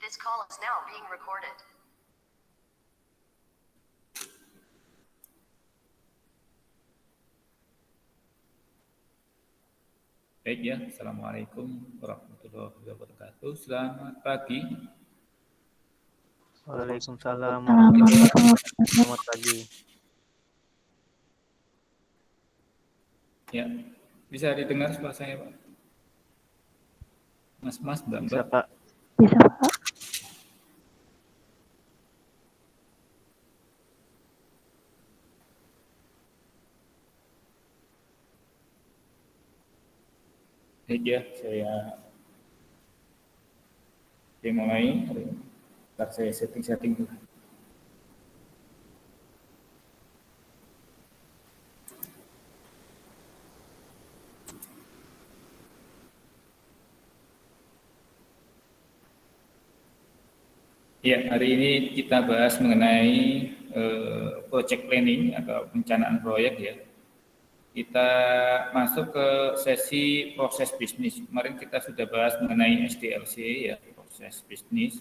This call is now being recorded. Baik ya, Assalamualaikum warahmatullahi wabarakatuh. Selamat pagi. Waalaikumsalam warahmatullahi wabarakatuh. Selamat pagi. Ya, bisa didengar suara saya, Pak? Mas, Mbak. Bisa, Pak. Bisa, Pak. Baik ya, saya mulai. Ntar saya setting dulu. Ya, hari ini kita bahas mengenai project planning atau perencanaan proyek ya. Kita masuk ke sesi proses bisnis. Kemarin kita sudah bahas mengenai SDLC ya, proses bisnis.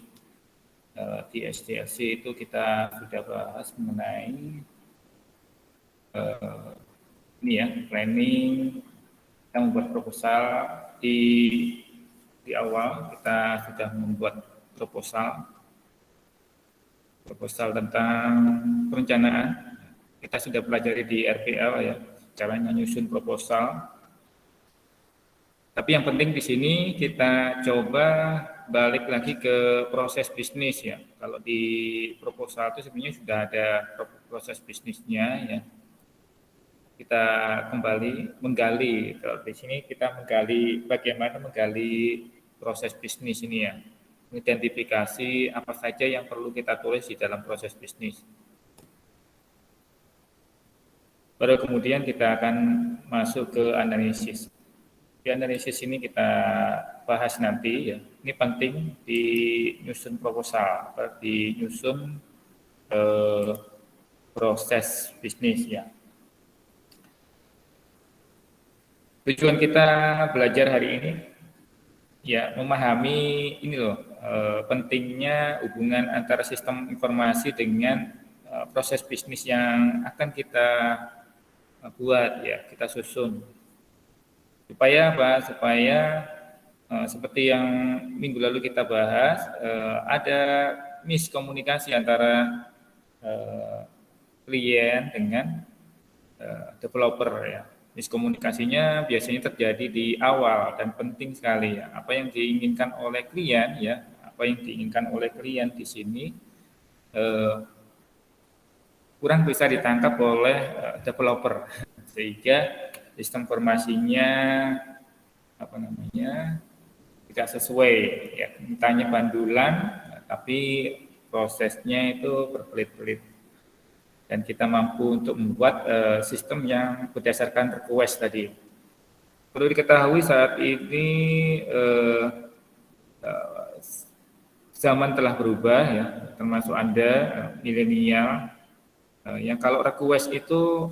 Di SDLC itu kita sudah bahas mengenai ini ya, planning, kita membuat proposal di awal kita sudah membuat proposal tentang perencanaan. Kita sudah pelajari di RPL ya, caranya nyusun proposal. Tapi yang penting di sini kita coba balik lagi ke proses bisnis ya. Kalau di proposal itu sebenarnya sudah ada proses bisnisnya ya. Kita kembali menggali. Kalau di sini kita menggali bagaimana menggali proses bisnis ini ya. Identifikasi apa saja yang perlu kita tulis di dalam proses bisnis. Baru kemudian kita akan masuk ke analisis. Di analisis ini kita bahas nanti ya. Ini penting di nyusun proposal, di nyusun proses bisnis ya. Tujuan kita belajar hari ini ya memahami ini loh pentingnya hubungan antara sistem informasi dengan proses bisnis yang akan kita buat ya, kita susun. Supaya apa? Supaya seperti yang minggu lalu kita bahas, ada miskomunikasi antara klien dengan developer ya. Miskomunikasinya biasanya terjadi di awal dan penting sekali ya. Apa yang diinginkan oleh klien ya, apa yang diinginkan oleh klien di sini kurang bisa ditangkap oleh developer, sehingga sistem informasinya tidak sesuai ya, mintanya bandulan tapi prosesnya itu berbelit-belit dan kita mampu untuk membuat sistem yang berdasarkan request tadi. Perlu diketahui saat ini zaman telah berubah ya, termasuk Anda milenial yang kalau request itu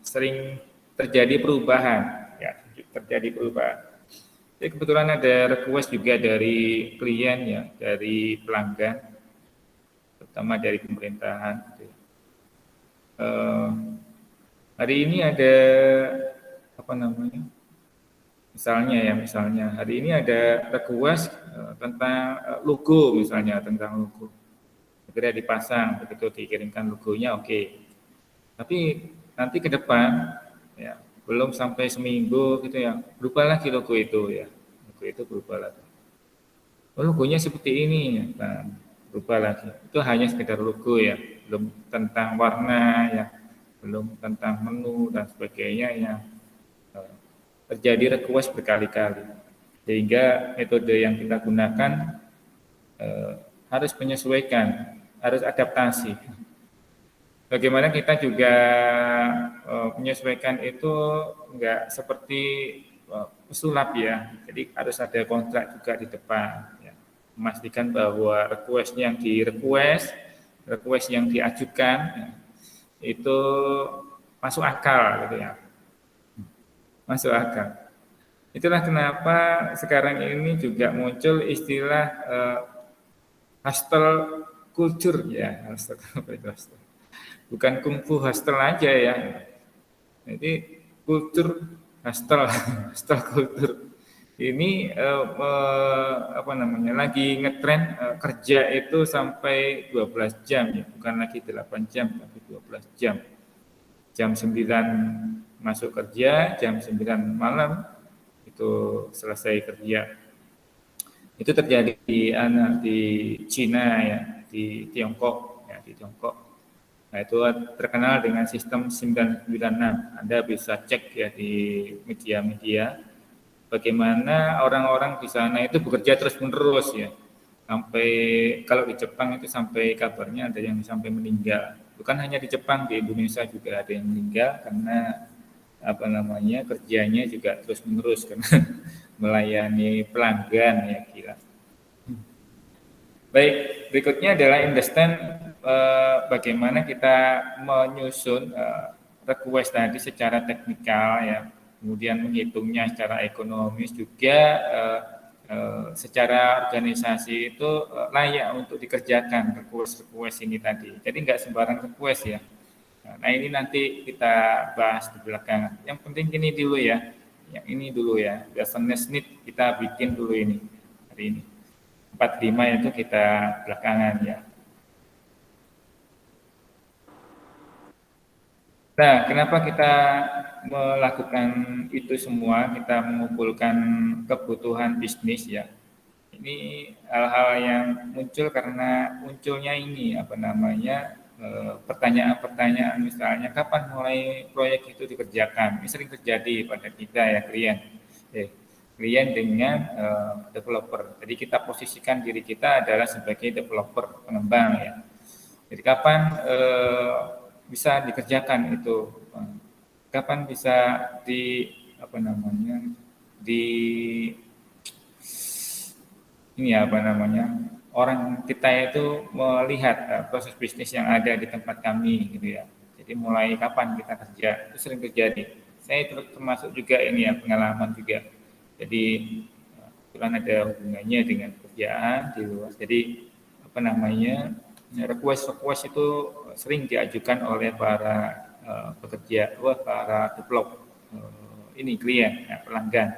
sering terjadi perubahan ya, Jadi kebetulan ada request juga dari klien ya, dari pelanggan, terutama dari pemerintahan. Hari ini ada misalnya hari ini ada request tentang logo misalnya, tentang logo. Segera dipasang, begitu dikirimkan logonya oke. Tapi nanti ke depan ya belum sampai seminggu gitu ya berubah lagi logo itu ya, logo itu berubah lagi. Logonya seperti ini ya, nah, berubah lagi. Itu hanya sekedar logo ya, belum tentang warna ya, belum tentang menu dan sebagainya ya. Terjadi request berkali-kali sehingga metode yang kita gunakan harus menyesuaikan, harus adaptasi. Bagaimana kita juga menyesuaikan itu enggak seperti pesulap ya, jadi harus ada kontrak juga di depan ya. Memastikan bahwa request yang diajukan ya, itu masuk akal gitu ya. Masuk akal. Itulah kenapa sekarang ini juga muncul istilah hustle culture ya, hustle, bukan kungfu hustle aja ya. Jadi kultur hustle, hustle culture ini apa namanya lagi ngetren kerja itu sampai 12 jam ya, bukan lagi 8 jam tapi 12 jam. Jam 9 masuk kerja, jam 9 malam itu selesai kerja. Itu terjadi di Cina ya, di Tiongkok ya, di Tiongkok. Nah, itu terkenal dengan sistem 996. Anda bisa cek ya di media-media bagaimana orang-orang di sana itu bekerja terus-menerus ya. Sampai kalau di Jepang itu sampai kabarnya ada yang sampai meninggal. Bukan hanya di Jepang, di Indonesia juga ada yang meninggal karena apa namanya kerjanya juga terus-menerus karena melayani pelanggan ya kira. Baik, berikutnya adalah understand bagaimana kita menyusun request tadi secara teknikal ya, kemudian menghitungnya secara ekonomis juga secara organisasi itu layak untuk dikerjakan request ini tadi. Jadi nggak sembarang request ya. Nah ini nanti kita bahas di belakang. Yang penting ini dulu ya, yang ini dulu ya. Business need kita bikin dulu ini hari ini. 45 itu kita belakangan ya. Nah, kenapa kita melakukan itu semua? Kita mengumpulkan kebutuhan bisnis ya. Ini hal-hal yang muncul karena munculnya ini apa namanya pertanyaan-pertanyaan misalnya kapan mulai proyek itu dikerjakan. Ini sering terjadi pada kita ya klien dengan developer. Jadi kita posisikan diri kita adalah sebagai developer pengembang ya. Jadi kapan bisa dikerjakan itu, kapan bisa di apa namanya di ini apa namanya orang kita itu melihat proses bisnis yang ada di tempat kami gitu ya. Jadi mulai kapan kita kerja itu sering terjadi. Saya termasuk juga ini ya pengalaman juga. Jadi kebetulan ada hubungannya dengan kerjaan di luar. Jadi apa namanya request itu sering diajukan oleh para pekerja, para develop ini klien, ya, pelanggan.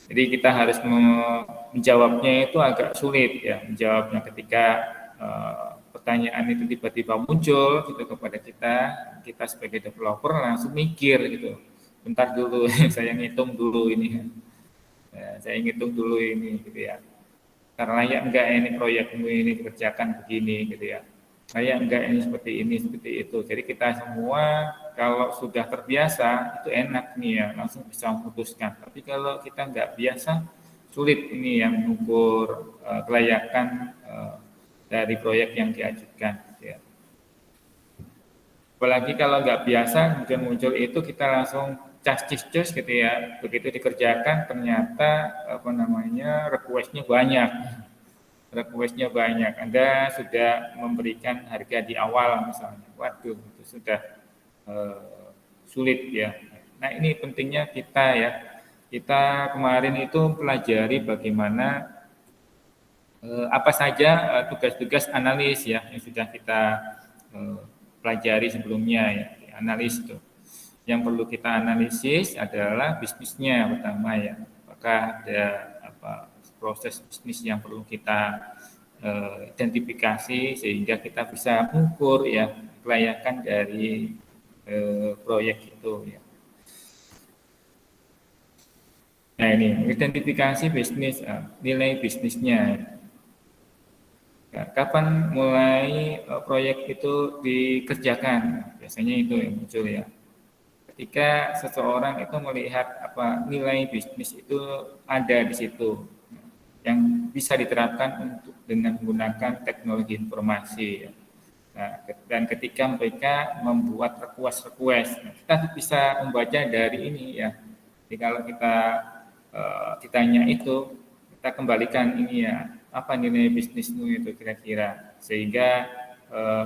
Jadi kita harus menjawabnya itu agak sulit ya, menjawabnya ketika pertanyaan itu tiba-tiba muncul gitu kepada kita sebagai developer langsung mikir gitu. Bentar dulu, saya ngitung dulu ini. Ya, saya ngitung dulu ini gitu ya. Karena layak enggak ini proyekmu ini dikerjakan begini gitu ya. Layak enggak ini seperti itu. Jadi kita semua kalau sudah terbiasa itu enak nih ya, langsung bisa memutuskan. Tapi kalau kita enggak biasa, sulit ini yang mengukur kelayakan dari proyek yang diajukan. Gitu ya. Apalagi kalau enggak biasa, kemudian muncul itu kita langsung cas-cis gitu ya, begitu dikerjakan ternyata apa namanya request-nya banyak, Anda sudah memberikan harga di awal misalnya, waduh itu sudah sulit ya. Nah ini pentingnya kita ya, kita kemarin itu pelajari bagaimana apa saja tugas-tugas analis ya yang sudah kita pelajari sebelumnya ya, analis itu. Yang perlu kita analisis adalah bisnisnya pertama ya, apakah ada proses bisnis yang perlu kita identifikasi sehingga kita bisa mengukur ya kelayakan dari proyek itu ya. Nah ini identifikasi bisnis, nilai bisnisnya. Ya, kapan mulai proyek itu dikerjakan? Biasanya itu yang muncul ya. Ketika seseorang itu melihat nilai bisnis itu ada di situ yang bisa diterapkan untuk dengan menggunakan teknologi informasi ya. Nah, dan ketika mereka membuat request kita bisa membaca dari ini ya. Jadi kalau kita ditanya itu kita kembalikan ini ya apa nilai bisnismu itu kira-kira sehingga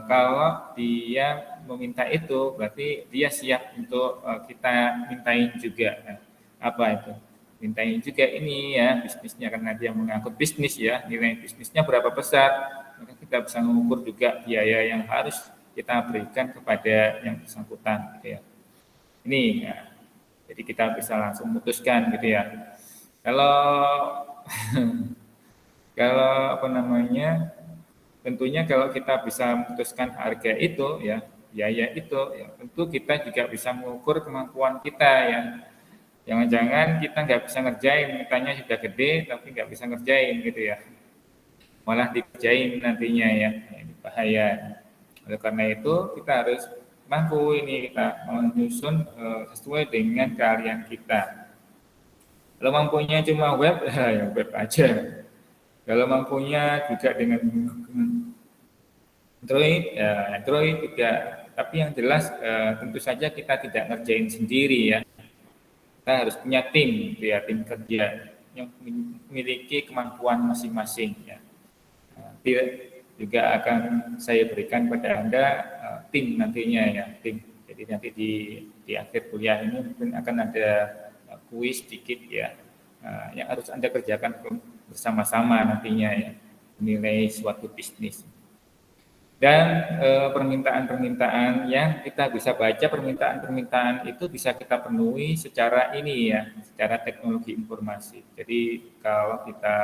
kalau dia meminta itu berarti dia siap untuk kita mintain juga apa itu mintain juga ini ya bisnisnya, karena dia mengangkut bisnis ya, nilai bisnisnya berapa besar, maka kita bisa mengukur juga biaya yang harus kita berikan kepada yang bersangkutan gitu ya. Ini ya, jadi kita bisa langsung memutuskan gitu ya. Kalau kalau apa namanya, tentunya kalau kita bisa memutuskan harga itu ya, biaya itu ya, tentu kita juga bisa mengukur kemampuan kita ya. Jangan-jangan kita nggak bisa ngerjain, mintanya sudah gede tapi nggak bisa ngerjain gitu ya, malah dikerjain nantinya ya, ini bahaya. Oleh karena itu kita harus mampu ini kita menyusun sesuai dengan keahlian kita. Kalau mampunya cuma web, ya web aja. Kalau mampunya juga dengan Android, ya Android juga. Tapi yang jelas tentu saja kita tidak ngerjain sendiri ya. Kita harus punya tim, gitu ya, tim kerja yang memiliki kemampuan masing-masing ya. Nanti juga akan saya berikan pada Anda tim nantinya ya, tim. Jadi nanti di akhir kuliah ini mungkin akan ada kuis sedikit ya, yang harus Anda kerjakan bersama-sama nantinya ya, menilai suatu bisnis. Dan permintaan-permintaan yang kita bisa baca, permintaan-permintaan itu bisa kita penuhi secara ini ya, secara teknologi informasi. Jadi kalau kita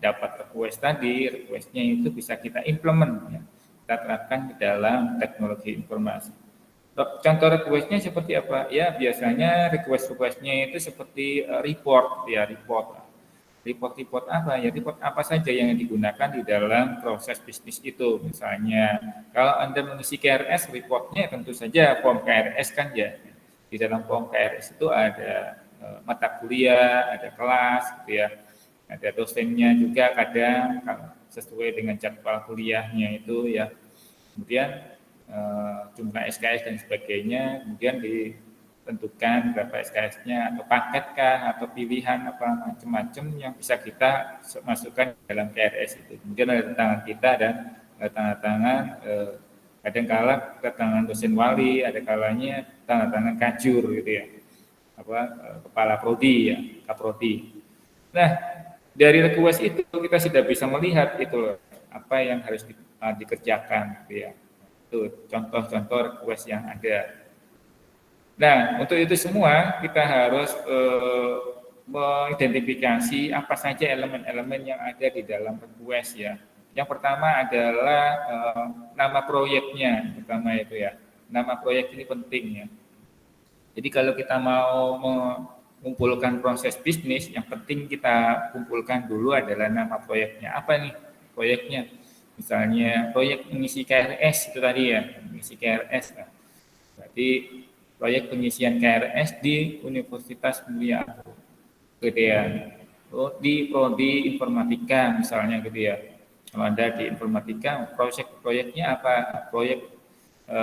dapat request tadi, requestnya itu bisa kita implement ya, kita terapkan di dalam teknologi informasi. Contoh requestnya seperti apa? Ya biasanya requestnya itu seperti report ya, report apa ya, report apa saja yang digunakan di dalam proses bisnis itu. Misalnya kalau Anda mengisi KRS, reportnya tentu saja form KRS kan ya, di dalam form KRS itu ada mata kuliah, ada kelas gitu ya, ada dosennya juga kadang sesuai dengan jadwal kuliahnya itu ya, kemudian jumlah SKS dan sebagainya, kemudian ditentukan berapa SKS-nya atau paketkah atau pilihan apa macam-macam yang bisa kita masukkan dalam KRS itu. Kemudian ada tangan kita dan tanda tangan kadang-kala tangan dosen wali, ada kalanya tanda tangan kajur gitu ya, kepala prodi ya, kaprodi. Nah, dari request itu kita sudah bisa melihat itu apa yang harus dikerjakan gitu ya. Itu contoh-contoh request yang ada. Nah, untuk itu semua kita harus mengidentifikasi apa saja elemen-elemen yang ada di dalam request ya. Yang pertama adalah nama proyeknya, pertama itu ya. Nama proyek ini penting ya. Jadi kalau kita mau mengumpulkan proses bisnis, yang penting kita kumpulkan dulu adalah nama proyeknya. Apa nih proyeknya? Misalnya proyek mengisi KRS itu tadi ya, mengisi KRS. Nah, berarti proyek pengisian KRS di Universitas Mulia gitu ya. Di prodi informatika misalnya gitu ya. Kalau Anda di informatika, proyeknya apa? Proyek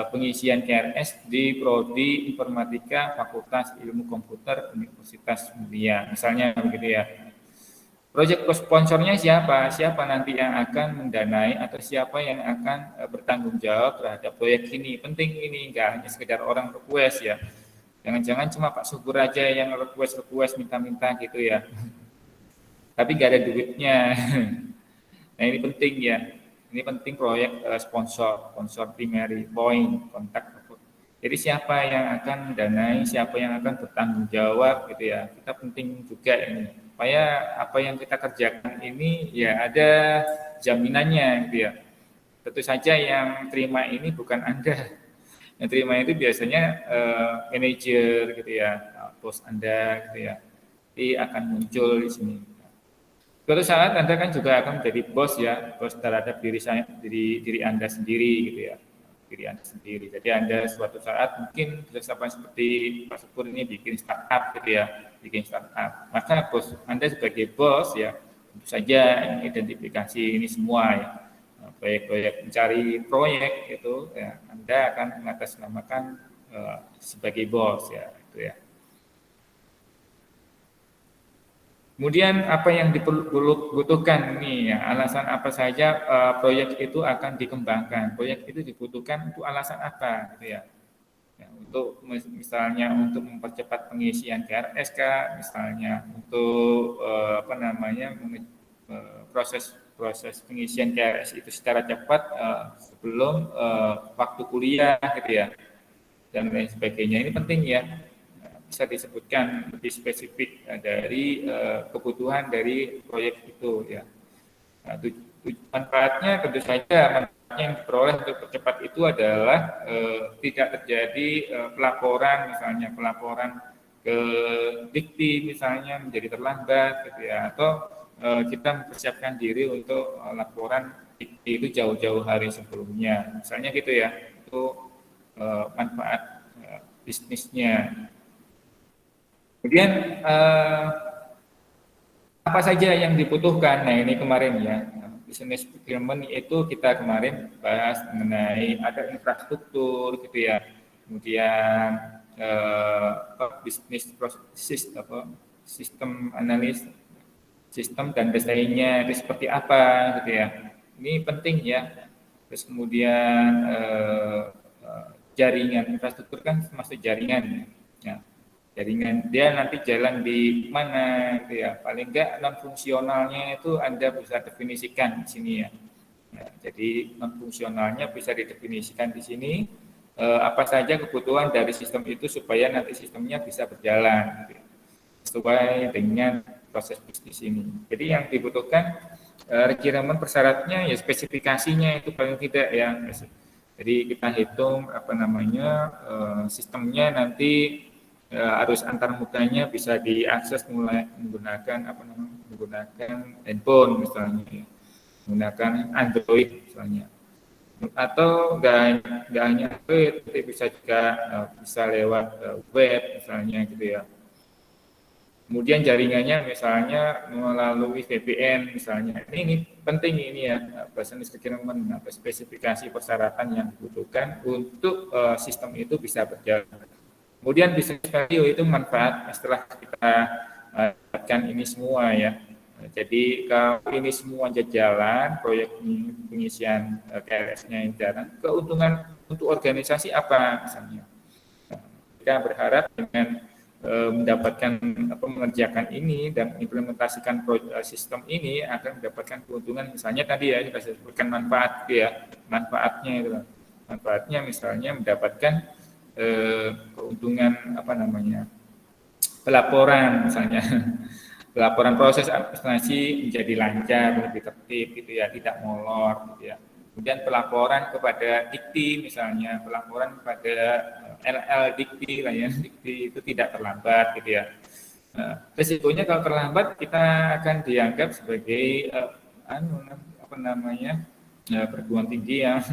pengisian KRS di prodi informatika Fakultas Ilmu Komputer Universitas Mulia misalnya begitu ya. Proyek sponsornya siapa? Siapa nanti yang akan mendanai atau siapa yang akan bertanggung jawab terhadap proyek ini? Penting ini, enggak hanya sekedar orang request ya. Jangan-jangan cuma Pak Subur aja yang request minta-minta gitu ya. Tapi enggak ada duitnya. Nah ini penting ya. Ini penting proyek sponsor primary point, kontak. Jadi siapa yang akan mendanai, siapa yang akan bertanggung jawab gitu ya. Kita penting juga ini. Supaya apa yang kita kerjakan ini ya ada jaminannya gitu ya. Tentu saja yang terima ini bukan Anda. Yang terima itu biasanya manajer gitu ya, bos Anda gitu ya. Jadi akan muncul di sini. Suatu saat Anda kan juga akan menjadi bos ya, bos terhadap diri Anda sendiri gitu ya. Diri Anda sendiri. Jadi Anda suatu saat mungkin sama seperti Pak Syukur ini bikin startup gitu ya. Bikin startup, maka bos Anda sebagai bos ya tentu saja identifikasi ini semua ya, proyek-proyek mencari proyek itu ya, Anda akan mengatasnamakan sebagai bos ya itu ya. Kemudian apa yang dibutuhkan nih ya, alasan apa saja proyek itu akan dikembangkan, proyek itu dibutuhkan untuk alasan apa gitu ya. Ya, untuk misalnya untuk mempercepat pengisian KRS kah, misalnya untuk proses pengisian KRS itu secara cepat sebelum waktu kuliah gitu ya, dan lain sebagainya. Ini penting ya, bisa disebutkan lebih spesifik dari kebutuhan dari proyek itu ya. Nah, manfaatnya tentu saja manfaatnya yang diperoleh untuk percepat itu adalah tidak terjadi pelaporan ke dikti misalnya menjadi terlambat gitu ya, atau kita mempersiapkan diri untuk laporan dikti itu jauh-jauh hari sebelumnya misalnya gitu ya. Itu manfaat bisnisnya. Kemudian apa saja yang dibutuhkan? Nah ini kemarin ya, business procurement itu kita kemarin bahas mengenai ada infrastruktur gitu ya, kemudian bisnis proses sistem analis, sistem dan desainnya itu seperti apa gitu ya. Ini penting ya. Terus kemudian jaringan, infrastruktur kan termasuk jaringan ya. Jaringan dia nanti jalan di mana gitu ya, paling enggak non fungsionalnya itu Anda bisa definisikan di sini ya. Nah, jadi non fungsionalnya bisa didefinisikan di sini apa saja kebutuhan dari sistem itu supaya nanti sistemnya bisa berjalan gitu ya, sesuai dengan proses bisnis ini. Jadi yang dibutuhkan requirement persyaratnya ya spesifikasinya itu paling tidak ya. Jadi kita hitung sistemnya nanti arus antar mudanya bisa diakses mulai menggunakan handphone misalnya, menggunakan Android misalnya, atau nggak hanya Android, tapi bisa juga bisa lewat web misalnya gitu ya. Kemudian jaringannya misalnya melalui VPN misalnya. Ini penting ini ya, business requirement, spesifikasi persyaratan yang dibutuhkan untuk sistem itu bisa berjalan. Kemudian business value itu manfaat setelah kita dapatkan ini semua ya. Jadi kalau ini semua jalan, proyek pengisian KRS-nya jalan, keuntungan untuk organisasi apa misalnya? Kita berharap dengan mendapatkan mengerjakan ini dan implementasikan sistem ini akan mendapatkan keuntungan misalnya tadi ya kita sebutkan manfaat gitu ya, manfaatnya misalnya mendapatkan keuntungan pelaporan misalnya, pelaporan proses administrasi menjadi lancar, lebih tertib gitu ya, tidak molor gitu ya. Kemudian pelaporan kepada dikti misalnya, pelaporan kepada LL dikti lah ya, dikti itu tidak terlambat gitu ya. Resikonya kalau terlambat kita akan dianggap sebagai perguruan tinggi yang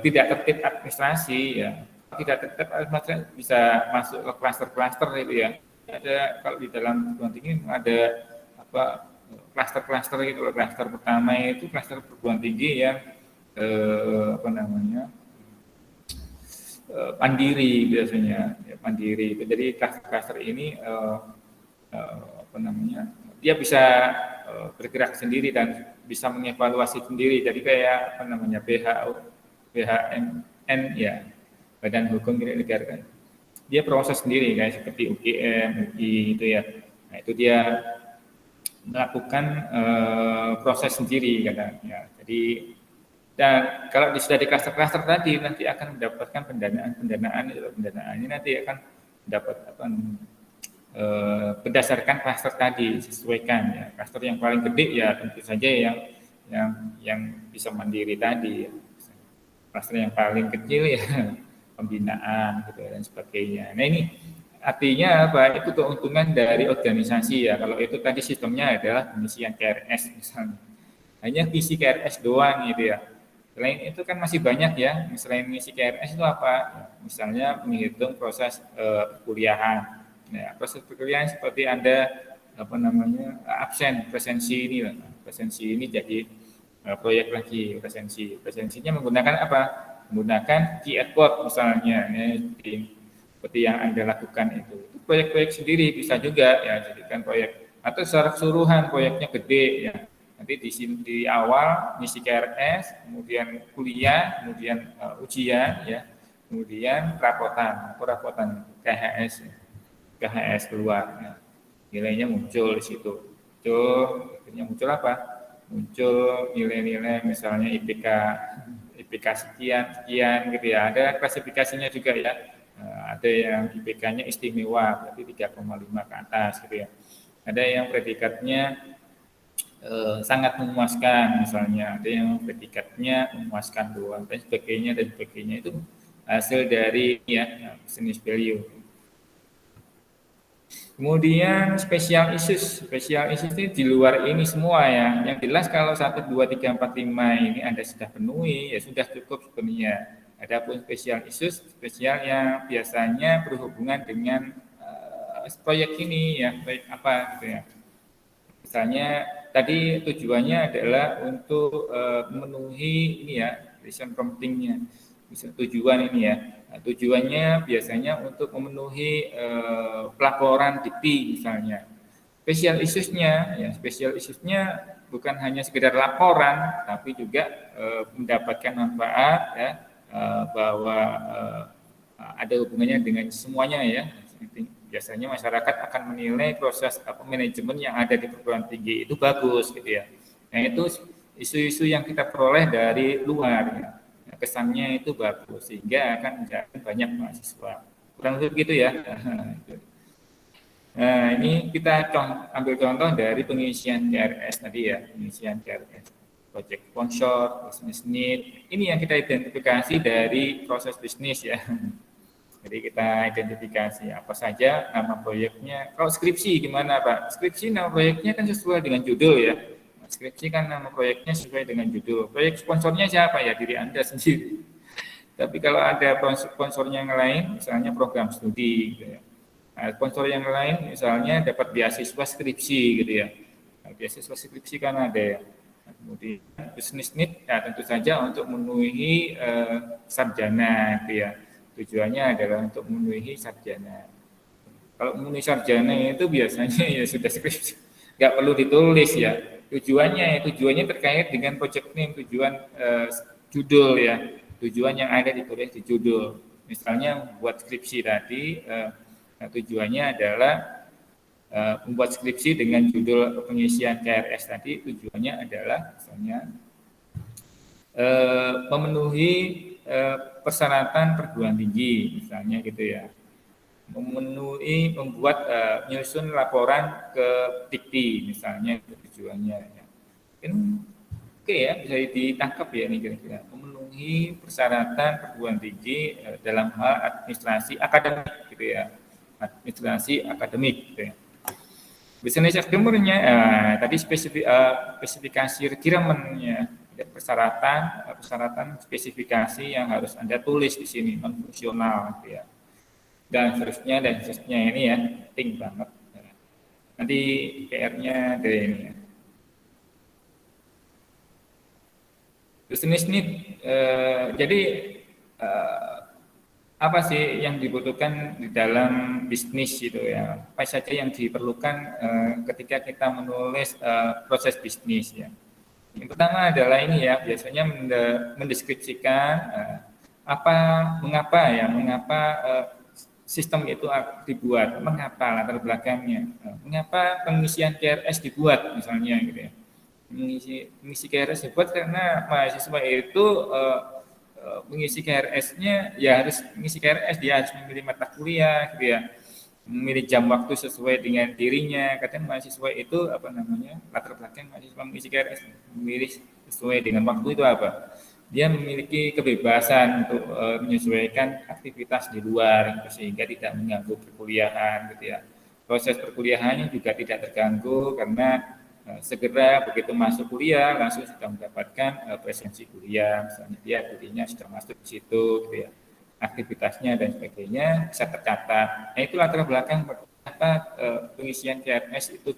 tidak tertib administrasi ya. Tidak tertib administrasi bisa masuk ke klaster-klaster itu ya. Ada kalau di dalam perguruan tinggi ada klaster-klaster itu. Klaster pertama itu klaster perguruan tinggi yang mandiri biasanya ya, mandiri. Jadi klaster ini dia bisa bergerak sendiri dan bisa mengevaluasi sendiri. Jadi kayak BHMN ya, Badan Hukum Milik Negara. Dia proses sendiri kayak seperti UGM, UI itu ya. Nah itu dia melakukan proses sendiri katanya. Jadi dan kalau sudah di klaster-klaster tadi nanti akan mendapatkan pendanaannya nanti akan dapat berdasarkan klaster tadi disesuaikan ya. Klaster yang paling gede ya tentu saja yang bisa mandiri tadi. Klaster yang paling kecil ya pembinaan gitu dan sebagainya. Nah ini artinya apa? Itu keuntungan dari organisasi ya. Kalau itu tadi sistemnya adalah pengisian KRS misalnya. Hanya visi KRS doang gitu ya. Selain itu kan masih banyak ya. Selain mengisi KRS itu apa? Misalnya menghitung proses perkuliahan. Ya, proses perkuliahan seperti Anda absen presensi ini lah. Presensi ini jadi proyek lagi presensinya menggunakan apa? Menggunakan QR misalnya ya, seperti yang Anda lakukan itu proyek-proyek sendiri bisa juga ya jadikan proyek atau secara keseluruhan proyeknya gede ya. Nanti di awal ngisi KRS, kemudian kuliah, kemudian ujian ya. kemudian rapotan KHS, keluar. Nah, nilainya muncul di situ. Akhirnya muncul apa? Muncul nilai-nilai misalnya IPK sekian gitu ya. Ada klasifikasinya juga ya. Ada yang IPK-nya istimewa, berarti 3,5 ke atas gitu ya. Ada yang predikatnya sangat memuaskan misalnya, ada yang predikatnya memuaskan doang dan sebagainya itu hasil dari ya business value. Kemudian spesial issues ini di luar ini semua ya. Yang jelas kalau 1, 2, 3, 4, 5 ini Anda sudah penuhi ya sudah cukup sebenarnya. Adapun spesial issues yang biasanya berhubungan dengan proyek ini ya, proyek apa gitu ya. Misalnya tadi tujuannya adalah untuk memenuhi ini ya, reason prompting-nya. Tujuan ini ya. Nah, tujuannya biasanya untuk memenuhi pelaporan dikti misalnya. Spesial issues-nya bukan hanya sekedar laporan, tapi juga mendapatkan manfaat ya, bahwa ada hubungannya dengan semuanya ya. Biasanya masyarakat akan menilai proses manajemen yang ada di perguruan tinggi itu bagus gitu ya. Nah itu isu-isu yang kita peroleh dari luar ya. Kesannya itu bagus sehingga akan menjadi banyak mahasiswa. Kurang lebih begitu ya. Nah ini kita ambil contoh dari pengisian KRS tadi ya, pengisian KRS. Project sponsor, business need. Ini yang kita identifikasi dari proses bisnis ya. Jadi kita identifikasi apa saja nama proyeknya. Kalau skripsi gimana Pak? Skripsi nama proyeknya kan sesuai dengan judul ya. Skripsi kan nama proyeknya sesuai dengan judul. Proyek sponsornya siapa ya? Diri Anda sendiri. Tapi kalau ada sponsornya yang lain, misalnya program studi, gitu ya. Nah, sponsor yang lain misalnya dapat beasiswa skripsi gitu ya. Nah, beasiswa skripsi kan ada ya. Nah, kemudian business need ya tentu saja untuk memenuhi sarjana gitu ya. Tujuannya adalah untuk memenuhi sarjana. Kalau memenuhi sarjana itu biasanya ya sudah skripsi, nggak perlu ditulis ya. Tujuannya terkait dengan project name, tujuan judul ya. Tujuan yang ada ditulis di judul. Misalnya buat skripsi tadi, tujuannya adalah membuat skripsi dengan judul pengisian KRS tadi. Tujuannya adalah misalnya memenuhi persyaratan perguruan tinggi misalnya gitu ya, membuat menyusun laporan ke dikti misalnya tujuannya ya. Oke ya, bisa ditangkap ya ini kira-kira memenuhi persyaratan perguruan tinggi dalam hal administrasi akademik gitu ya, administrasi akademik gitu ya. Business agreement-nya tadi spesifikasi requirement-nya, persyaratan spesifikasi yang harus Anda tulis di sini non fungsional gitu ya. Dan seterusnya ini ya penting banget. Nanti PR-nya dari ini ya. Business need jadi apa sih yang dibutuhkan di dalam bisnis itu ya? Apa saja yang diperlukan ketika kita menulis proses bisnis ya? Yang pertama adalah ini ya, biasanya mendeskripsikan mengapa sistem itu dibuat, mengapa latar belakangnya, mengapa pengisian KRS dibuat misalnya gitu ya. Mengisi KRS dibuat karena mahasiswa itu mengisi KRS-nya ya harus mengisi KRS, dia harus memilih mata kuliah gitu ya, memilih jam waktu sesuai dengan dirinya. Kadang mahasiswa itu latar belakang mahasiswa mengisi KRS memilih sesuai dengan waktu itu apa, dia memiliki kebebasan untuk menyesuaikan aktivitas di luar gitu, sehingga tidak mengganggu perkuliahan gitu ya. Proses perkuliahannya juga tidak terganggu karena segera begitu masuk kuliah langsung sudah mendapatkan presensi kuliah, misalnya dirinya sudah masuk di situ gitu ya, aktivitasnya dan sebagainya bisa tercatat. Nah itu latar belakang mengapa pengisian KRS itu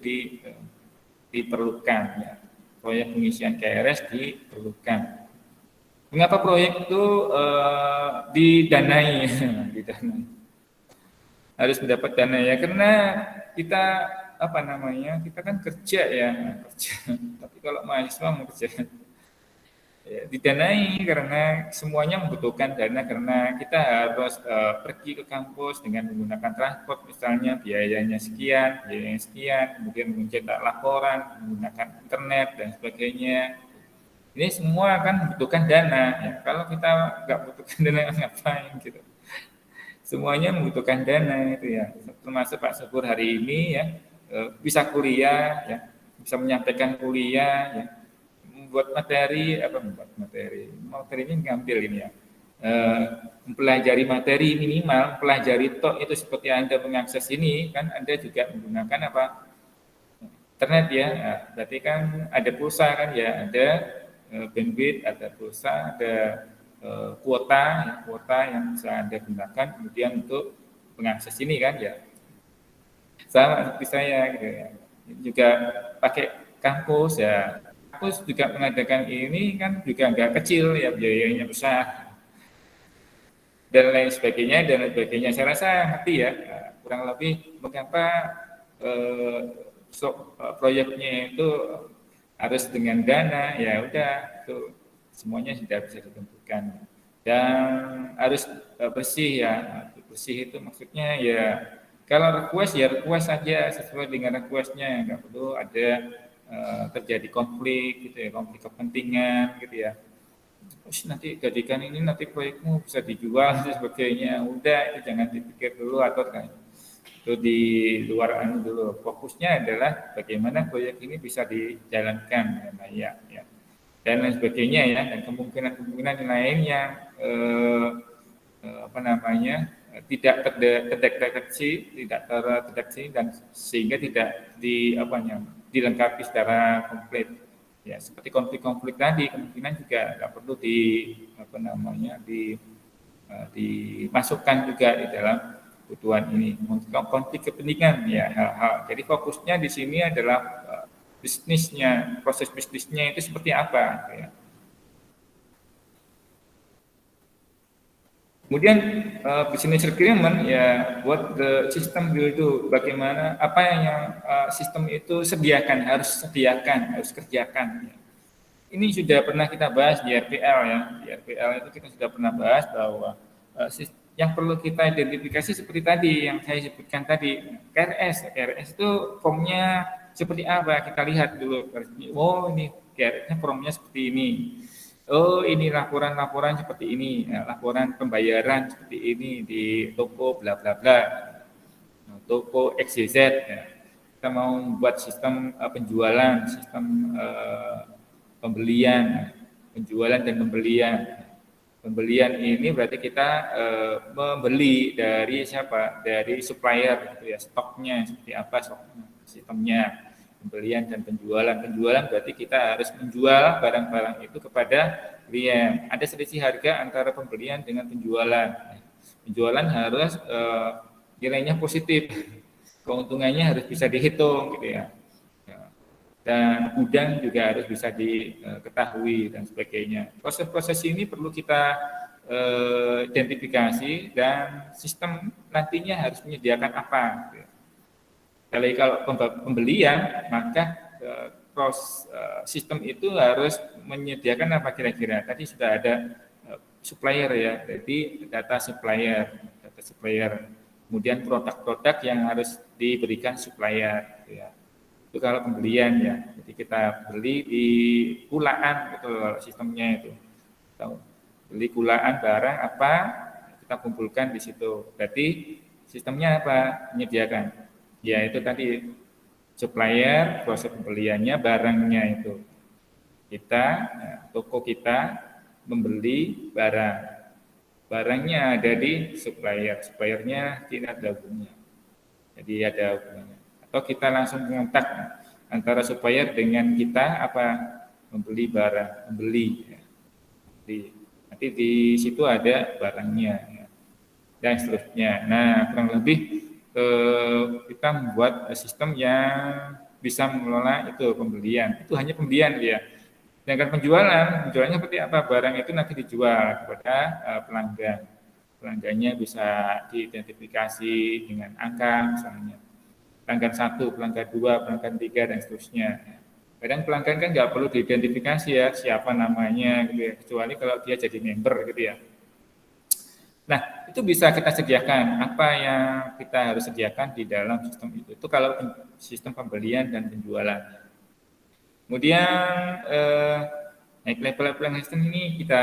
diperlukan ya. Proyek pengisian KRS diperlukan. Mengapa proyek itu didanai harus mendapat dana ya, karena kita kita kan kerja ya, kerja. Tapi kalau mahasiswa mau kerja didanai karena semuanya membutuhkan dana karena kita harus pergi ke kampus dengan menggunakan transport misalnya biayanya sekian, kemudian mencetak laporan, menggunakan internet dan sebagainya. Ini semua kan membutuhkan dana. Ya. Kalau kita nggak butuhkan dana ngapain gitu. Semuanya membutuhkan dana itu ya. Termasuk Pak Subur hari ini ya bisa kuliah ya, bisa menyampaikan kuliah ya, membuat materinya ngambil ini ya, mempelajari materi minimal, pelajari tok itu seperti Anda mengakses ini kan Anda juga menggunakan internet ya, nah, berarti kan ada pulsa kan ya, ada bandwidth, ada pulsa, ada kuota yang bisa Anda gunakan kemudian untuk mengakses ini kan ya, sama seperti saya gitu ya, juga pakai kampus ya. Kampus juga mengadakan ini kan juga nggak kecil ya, biayanya besar dan lain sebagainya. Saya rasa ngerti ya, kurang lebih mengapa proyeknya itu harus dengan dana. Ya udah, itu semuanya sudah bisa ditentukan dan harus bersih ya. Bersih itu maksudnya ya kalau request ya request saja sesuai dengan requestnya, nggak perlu ada terjadi konflik gitu ya, konflik kepentingan gitu ya. Terus nanti jadikan ini nanti proyekmu bisa dijual dan sebagainya. Udah itu jangan dipikir dulu atau kan itu di luar dulu. Fokusnya adalah bagaimana proyek ini bisa dijalankan dengan baik ya. Dan lain sebagainya ya, dan kemungkinan lain yang tidak terdeteksi dan sehingga tidak dilengkapi secara komplit. Ya, seperti konflik-konflik tadi kemungkinan juga nggak perlu dimasukkan juga di dalam kebutuhan ini. Konflik kepentingan ya hal-hal. Jadi fokusnya di sini adalah bisnisnya, proses bisnisnya itu seperti apa ya. Kemudian business requirement ya buat the system itu bagaimana apa yang sistem itu harus kerjakan. Ya. Ini sudah pernah kita bahas di RPL ya. Di RPL itu kita sudah pernah bahas bahwa yang perlu kita identifikasi seperti tadi yang saya sebutkan tadi, KRS itu formnya seperti apa, kita lihat dulu. Oh ini KRS-nya formnya seperti ini. Oh ini laporan seperti ini, ya, laporan pembayaran seperti ini di toko bla bla bla, toko XYZ. Ya. Kita mau membuat sistem penjualan, sistem pembelian, penjualan dan pembelian. Pembelian ini berarti kita membeli dari siapa? Dari supplier, gitu ya, stoknya seperti apa, sistemnya. Pembelian dan penjualan. Penjualan berarti kita harus menjual barang-barang itu kepada klien. Ada selisih harga antara pembelian dengan penjualan. Penjualan harus nilainya positif, keuntungannya harus bisa dihitung, gitu ya. Dan gudang juga harus bisa diketahui dan sebagainya. Proses-proses ini perlu kita identifikasi dan sistem nantinya harus menyediakan apa. Gitu ya. Kalau pembelian, maka sistem itu harus menyediakan apa kira-kira. Tadi sudah ada supplier ya, jadi data supplier. Kemudian produk-produk yang harus diberikan supplier. Gitu ya. Itu kalau pembelian ya, jadi kita beli di kulaan gitu sistemnya itu. Kita beli kulaan barang apa, kita kumpulkan di situ. Berarti sistemnya apa? Menyediakan. Ya itu tadi supplier, proses pembeliannya, barangnya itu. Toko kita membeli barang. Barangnya ada di supplier, suppliernya tidak ada hubungannya. Jadi ada hubungannya. Atau kita langsung mengontak antara supplier dengan kita membeli barang, membeli. Ya. Nanti di situ ada barangnya ya. Dan seterusnya. Nah kurang lebih kita membuat sistem yang bisa mengelola itu pembelian. Itu hanya pembelian ya. Sedangkan penjualannya seperti apa? Barang itu nanti dijual kepada pelanggan. Pelanggannya bisa diidentifikasi dengan angka misalnya. Pelanggan 1, pelanggan 2, pelanggan 3 dan seterusnya. Kadang pelanggan kan nggak perlu diidentifikasi ya siapa namanya gitu ya, kecuali kalau dia jadi member gitu ya. Nah, itu bisa kita sediakan. Apa yang kita harus sediakan di dalam sistem itu? Itu kalau sistem pembelian dan penjualan. Kemudian naik level system ini kita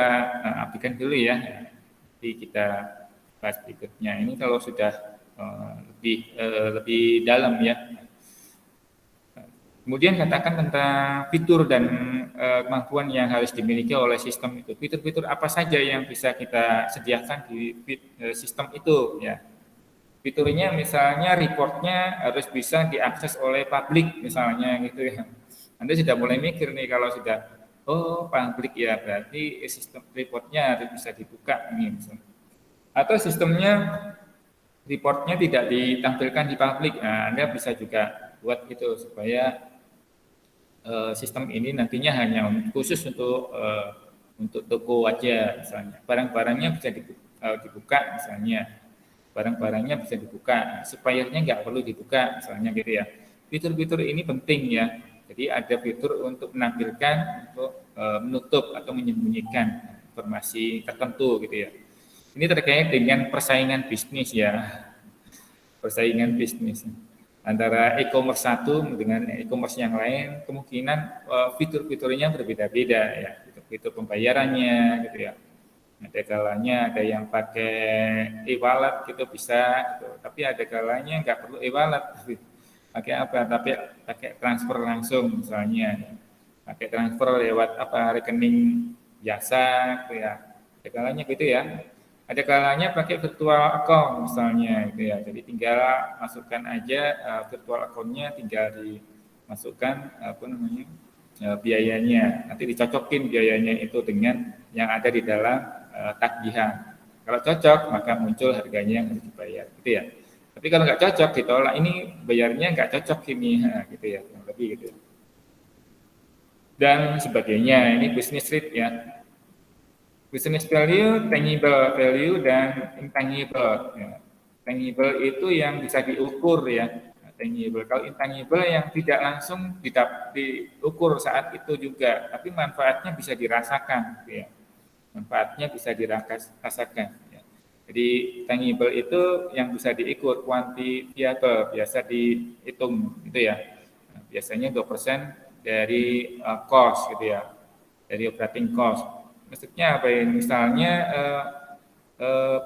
abaikan dulu ya. Nanti kita bahas berikutnya. Ini kalau sudah lebih dalam ya. Kemudian katakan tentang fitur dan kemampuan yang harus dimiliki oleh sistem itu. Fitur-fitur apa saja yang bisa kita sediakan di sistem itu ya. Fiturnya misalnya reportnya harus bisa diakses oleh publik misalnya gitu ya. Anda sudah mulai mikir nih kalau sudah publik ya berarti sistem reportnya harus bisa dibuka nih misalnya. Atau sistemnya reportnya tidak ditampilkan di publik. Nah, Anda bisa juga buat itu supaya sistem ini nantinya hanya khusus untuk toko aja misalnya. Barang-barangnya bisa dibuka misalnya. Barang-barangnya bisa dibuka, suppliernya nggak perlu dibuka misalnya gitu ya. Fitur-fitur ini penting ya. Jadi ada fitur untuk menampilkan, untuk menutup atau menyembunyikan informasi tertentu gitu ya. Ini terkait dengan persaingan bisnis ya. Persaingan bisnis antara e-commerce satu dengan e-commerce yang lain, kemungkinan fitur-fiturnya berbeda-beda ya, fitur pembayarannya gitu ya. Ada kalanya ada yang pakai e-wallet gitu bisa, gitu. Tapi ada kalanya nggak perlu e-wallet, pakai apa? Tapi pakai transfer langsung misalnya, pakai transfer lewat rekening biasa gitu ya. Ada kalanya gitu ya. Ada kalanya pakai virtual account misalnya gitu ya. Jadi tinggal masukkan aja virtual account-nya, tinggal dimasukkan biayanya. Nanti dicocokin biayanya itu dengan yang ada di dalam tagihan. Kalau cocok maka muncul harganya yang harus dibayar gitu ya. Tapi kalau nggak cocok ditolak, ini bayarnya nggak cocok ini gitu ya, lebih gitu. Dan sebagainya. Ini business rate ya. Business value, tangible value, dan intangible. Ya. Tangible itu yang bisa diukur ya. Tangible. Kalau intangible yang tidak langsung diukur saat itu juga, tapi manfaatnya bisa dirasakan. Gitu ya. Manfaatnya bisa dirasakan. Ya. Jadi tangible itu yang bisa diukur, quantifiable, biasa dihitung gitu ya. Nah, biasanya 2% dari cost gitu ya, dari operating cost. Maksudnya apa ya? Misalnya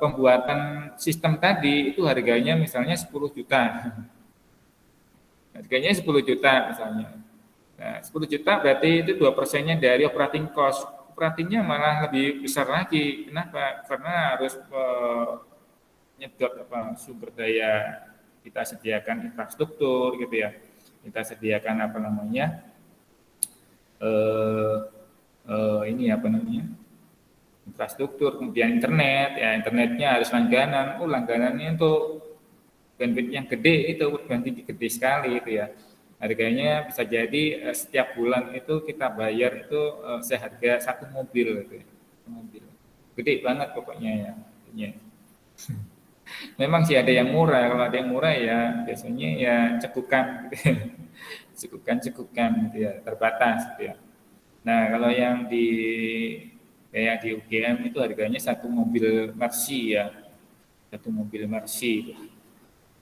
pembuatan sistem tadi itu harganya misalnya 10 juta. Harganya 10 juta misalnya. Nah, 10 juta berarti itu 2%-nya dari operating cost. Operatingnya malah lebih besar lagi. Kenapa? Karena harus nyedot sumber daya, kita sediakan infrastruktur gitu ya. Kita sediakan infrastruktur, kemudian internet, ya internetnya harus langganan. Langganannya untuk bandwidth yang gede itu bandwidth gede sekali itu ya. Harganya bisa jadi setiap bulan itu kita bayar itu seharga satu mobil gitu ya. Mobil. Gede banget pokoknya ya. Memang sih ada yang murah, kalau ada yang murah ya biasanya ya cekukan gitu ya. Cekukan gitu ya, terbatas gitu ya. Nah, kalau yang kayak di UGM itu harganya satu mobil Mercy ya. Satu mobil Mercy itu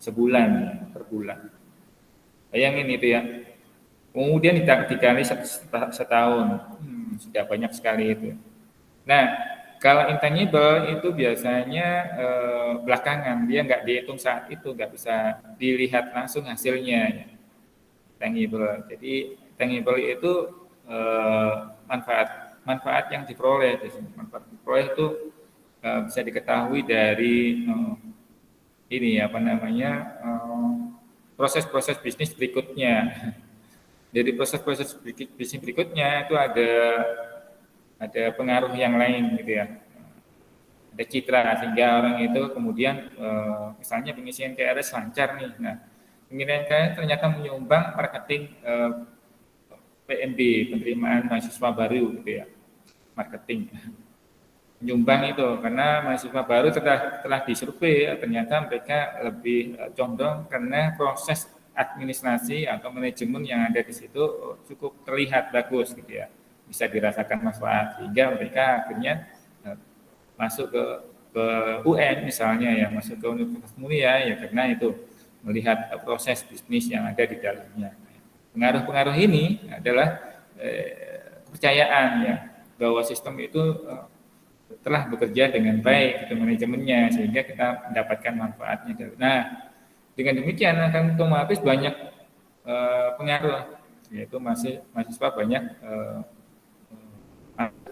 sebulan ya, per bulan. Bayangin itu ya. Kemudian dikali setahun. Sudah banyak sekali itu. Nah, kalau intangible itu biasanya belakangan, dia nggak dihitung saat itu, nggak bisa dilihat langsung hasilnya. Ya. Tangible. Jadi tangible itu manfaat yang diperoleh. Manfaat diperoleh itu bisa diketahui dari proses-proses bisnis berikutnya. Jadi proses-proses bisnis berikutnya itu ada pengaruh yang lain gitu ya. Ada citra sehingga orang itu kemudian misalnya pengisian KRS lancar nih. Nah, pengisian KRS ternyata menyumbang marketing PMB, penerimaan mahasiswa baru gitu ya. Marketing. Menyumbang itu karena mahasiswa baru setelah disurvei ternyata mereka lebih condong karena proses administrasi atau manajemen yang ada di situ cukup terlihat bagus gitu ya, bisa dirasakan manfaat sehingga mereka akhirnya masuk ke UN misalnya ya, masuk ke Universitas Mulia ya karena itu melihat proses bisnis yang ada di dalamnya. Pengaruh-pengaruh ini adalah kepercayaan ya bahwa sistem itu telah bekerja dengan baik itu manajemennya sehingga kita mendapatkan manfaatnya. Nah, dengan demikian akan otomatis banyak pengaruh, yaitu mahasiswa banyak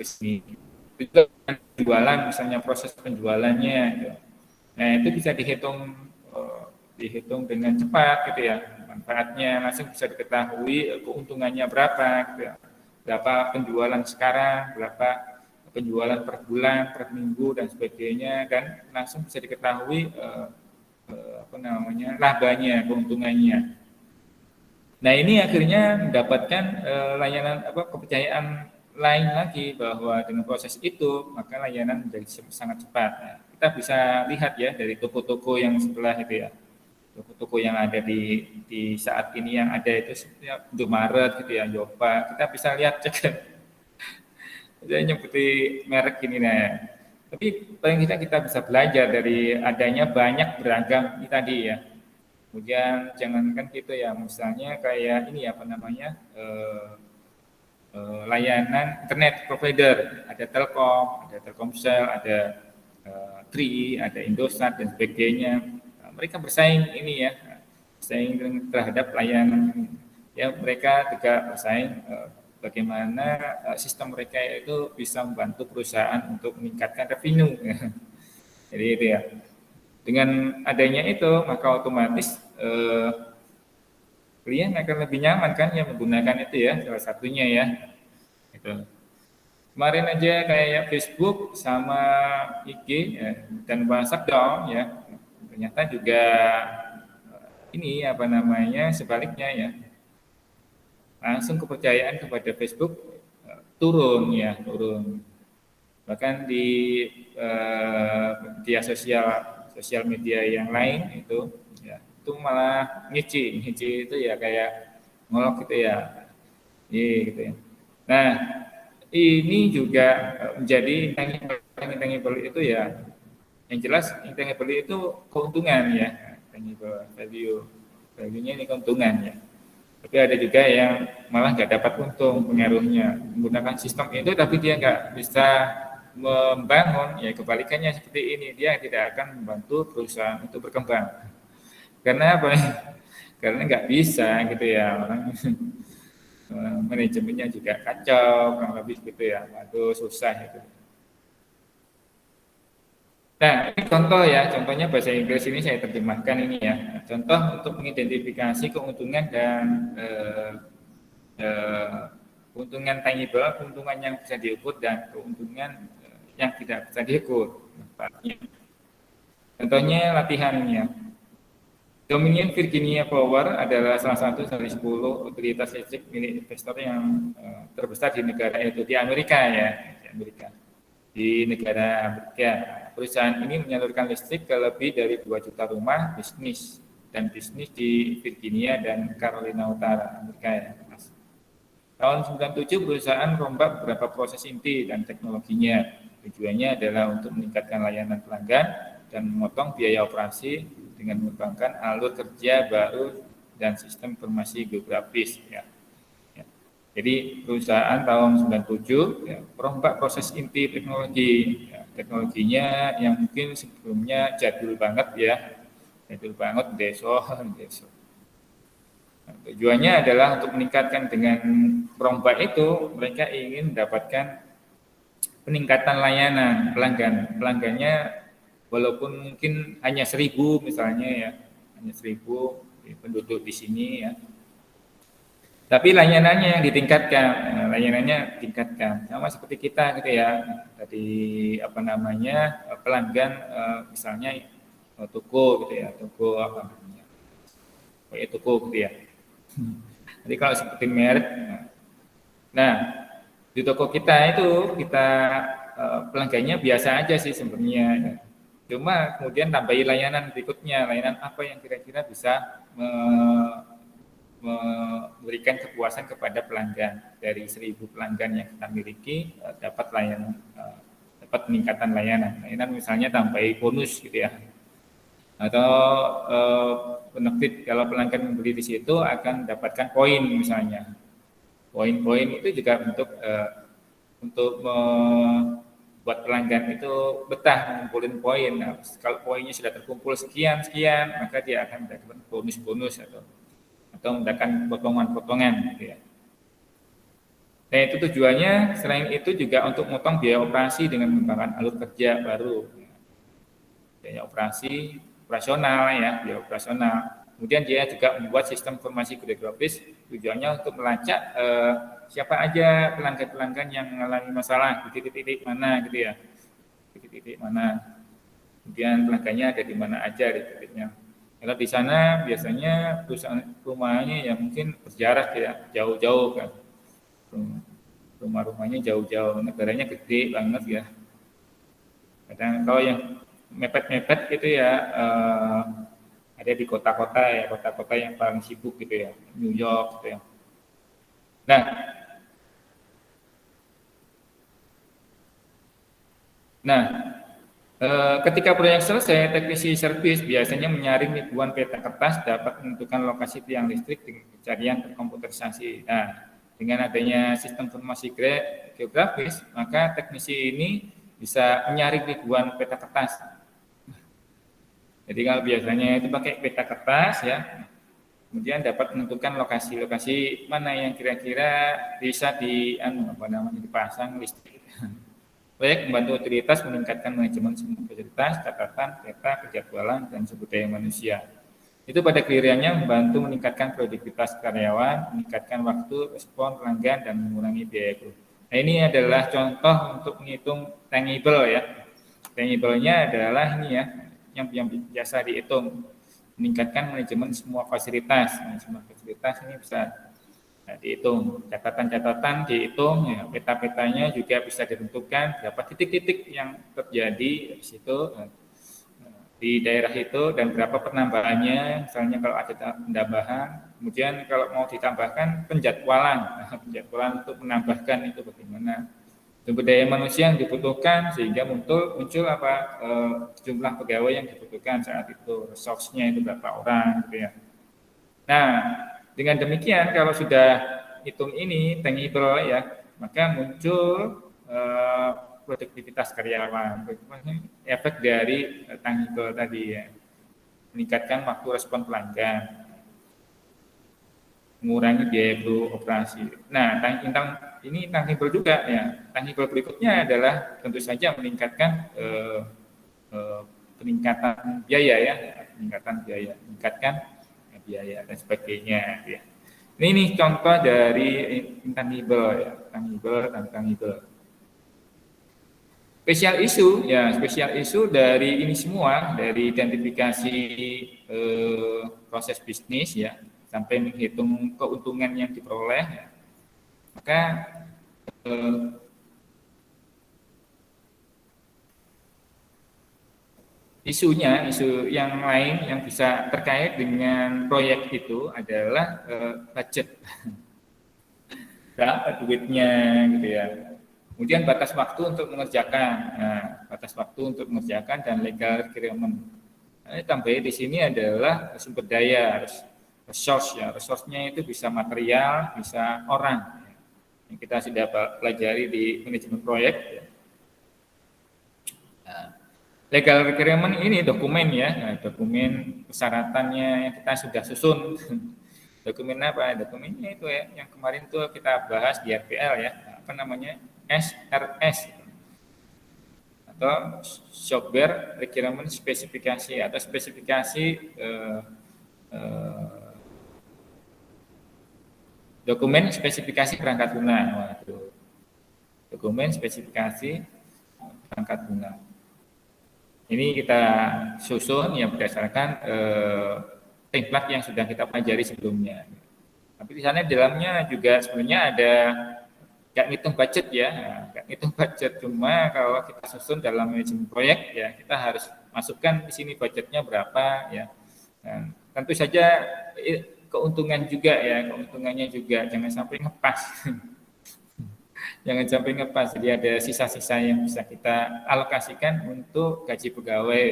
ini. Itu penjualan, misalnya proses penjualannya, gitu. Nah itu bisa dihitung dengan cepat, gitu ya. Manfaatnya langsung bisa diketahui, keuntungannya berapa, gitu ya. Berapa penjualan sekarang, berapa penjualan per bulan, per minggu dan sebagainya, dan langsung bisa diketahui labanya, keuntungannya. Nah ini akhirnya mendapatkan layanan kepercayaan lain lagi bahwa dengan proses itu maka layanan menjadi sangat cepat. Nah, kita bisa lihat ya dari toko-toko yang sebelah itu ya, toko-toko yang ada di saat ini yang ada itu Indomaret gitu ya, Yopa. Kita bisa lihat cek, saya seperti merek ini nah. Tapi paling tidak kita bisa belajar dari adanya banyak beragam ini tadi ya. Kemudian jangankan gitu ya, misalnya kayak ini layanan internet provider, ada Telkom, ada Telkomsel, ada Tri, ada Indosat dan sebagainya. Nah, mereka bersaing ini ya, bersaing terhadap layanan ya, mereka juga bersaing bagaimana sistem mereka itu bisa membantu perusahaan untuk meningkatkan revenue. Jadi itu ya. Dengan adanya itu maka otomatis klien akan lebih nyaman kan ya menggunakan itu ya, salah satunya ya. Itu. Kemarin aja kayak Facebook sama IG ya, dan WhatsApp dong ya. Ternyata juga ini sebaliknya ya. Langsung kepercayaan kepada Facebook turun. Bahkan di media sosial media yang lain itu malah ngici itu ya kayak ngolok gitu ya. Gitu ya. Nah, ini juga menjadi intangible itu ya. Yang jelas intangible itu keuntungan ya. Intangible value-nya ini keuntungan ya. Tapi ada juga yang malah nggak dapat untung pengaruhnya menggunakan sistem itu, tapi dia nggak bisa membangun ya, kebalikannya seperti ini, dia tidak akan membantu perusahaan untuk berkembang. Karena apa? Karena nggak bisa gitu ya, orang manajemennya juga kacau, kurang lebih gitu ya, aduh susah itu. Nah, ini contoh ya, contohnya bahasa Inggris ini saya terjemahkan ini ya. Contoh untuk mengidentifikasi keuntungan dan keuntungan tangible, keuntungan yang bisa diukur dan keuntungan yang tidak bisa diukur. Contohnya latihan ini ya. Dominion Virginia Power adalah salah satu dari 10 otoritas listrik milik investor yang terbesar di negara itu, di Amerika ya, di negara Amerika. Perusahaan ini menyalurkan listrik ke lebih dari 2 juta rumah bisnis di Virginia dan Carolina Utara, Amerika ya. Tahun 97 perusahaan rombak beberapa proses inti dan teknologinya. Tujuannya adalah untuk meningkatkan layanan pelanggan dan memotong biaya operasi dengan mengembangkan alur kerja baru dan sistem informasi geografis ya. Jadi perusahaan tahun 97 ya, merombak proses inti teknologi ya, teknologinya yang mungkin sebelumnya jadul banget deso. Nah, tujuannya adalah untuk meningkatkan, dengan merombak itu mereka ingin mendapatkan peningkatan layanan pelanggannya. Walaupun mungkin hanya 1.000 misalnya ya, hanya 1.000 penduduk di sini ya. Tapi layanannya ditingkatkan, sama seperti kita gitu ya. Tadi pelanggan misalnya toko gitu ya, toko gitu ya. Jadi kalau seperti merek, nah di toko kita itu pelanggannya biasa aja sih sebenarnya. Ya. Cuma kemudian tambahi layanan berikutnya, layanan apa yang kira-kira bisa memberikan kepuasan kepada pelanggan. Dari 1.000 pelanggan yang kita miliki, dapat layanan, dapat peningkatan layanan. Layanan misalnya tambahi bonus gitu ya, atau benefit kalau pelanggan membeli di situ akan dapatkan poin misalnya. Poin-poin itu juga untuk buat pelanggan itu betah mengumpulin poin. Nah, kalau poinnya sudah terkumpul sekian, maka dia akan mendapatkan bonus-bonus atau mendapatkan potongan-potongan gitu ya. Nah, itu tujuannya. Selain itu juga untuk memotong biaya operasi dengan mengembangkan alur kerja baru. Biaya operasional ya, biaya operasional. Kemudian dia juga membuat sistem informasi geografis, tujuannya untuk melacak siapa aja pelanggan-pelanggan yang mengalami masalah di titik-titik mana gitu ya, titik-titik mana. Kemudian pelanggannya ada di mana aja di titiknya. Kalau di sana biasanya perusahaan rumahnya ya mungkin berjarak ya, jauh-jauh kan. Rumah-rumahnya jauh-jauh, negaranya gede banget ya. Kadang kalau yang mepet-mepet gitu ya, ada di kota-kota ya, kota-kota yang paling sibuk gitu ya, New York gitu ya. Nah, ketika proyek selesai, teknisi servis biasanya menyaring ribuan peta kertas dapat menentukan lokasi tiang listrik dengan pencarian terkomputerisasi. Nah, dengan adanya sistem informasi geografis, maka teknisi ini bisa menyaring ribuan peta kertas. Jadi kalau biasanya itu pakai peta kertas ya, kemudian dapat menentukan lokasi-lokasi mana yang kira-kira bisa dipasang listrik. Proyek membantu otoritas meningkatkan manajemen semua fasilitas, catatan, peta, kejadwalan, dan sumber daya manusia. Itu pada gilirannya membantu meningkatkan produktivitas karyawan, meningkatkan waktu respon pelanggan, dan mengurangi biaya kru. Nah, ini adalah contoh untuk menghitung tangible ya. Tangible-nya adalah ini ya, yang biasa dihitung, meningkatkan manajemen semua fasilitas. Nah, semua fasilitas ini bisa dihitung, catatan-catatan dihitung, ya, peta-petanya juga bisa ditentukan berapa titik-titik yang terjadi di situ di daerah itu dan berapa penambahannya, misalnya kalau ada penambahan, kemudian kalau mau ditambahkan penjadwalan untuk menambahkan itu bagaimana. Sumber daya manusia yang dibutuhkan sehingga muncul jumlah pegawai yang dibutuhkan saat itu, resource-nya itu berapa orang gitu ya. Nah, dengan demikian kalau sudah hitung ini tangible ya, maka muncul produktivitas karyawan, efek dari tangible tadi ya, meningkatkan waktu respon pelanggan, mengurangi biaya operasi. Nah, ini tangible juga ya. Tangible berikutnya adalah tentu saja meningkatkan peningkatan biaya ya, meningkatkan biaya dan sebagainya ya. Ini contoh dari intangible ya, tangible dan tangible. Spesial isu dari ini semua, dari identifikasi proses bisnis ya, sampai menghitung keuntungan yang diperoleh, ya. Maka isu yang lain yang bisa terkait dengan proyek itu adalah budget. Berapa duitnya gitu ya. Kemudian batas waktu untuk mengerjakan. Nah, batas waktu untuk mengerjakan dan legal requirement. Nah, tambahin di sini adalah sumber daya, resource ya. Resource-nya itu bisa material, bisa orang. Yang kita sudah pelajari di manajemen proyek ya. Nah, legal requirement ini dokumen ya, nah, dokumen persyaratannya yang kita sudah susun. Dokumen apa? Dokumennya itu ya, yang kemarin tuh kita bahas di RPL ya, apa namanya? SRS atau software requirement spesifikasi atau spesifikasi dokumen spesifikasi perangkat lunak. Waduh. Dokumen spesifikasi perangkat lunak. Ini kita susun yang berdasarkan template yang sudah kita pelajari sebelumnya. Tapi di sana di dalamnya juga sebenarnya ada nggak ngitung budget ya, nggak ngitung budget, cuma kalau kita susun dalam manajemen proyek ya kita harus masukkan di sini budgetnya berapa ya. Dan tentu saja keuntungan juga ya, keuntungannya juga jangan sampai ngepas. Jangan sampai ngepas. Jadi ada sisa-sisa yang bisa kita alokasikan untuk gaji pegawai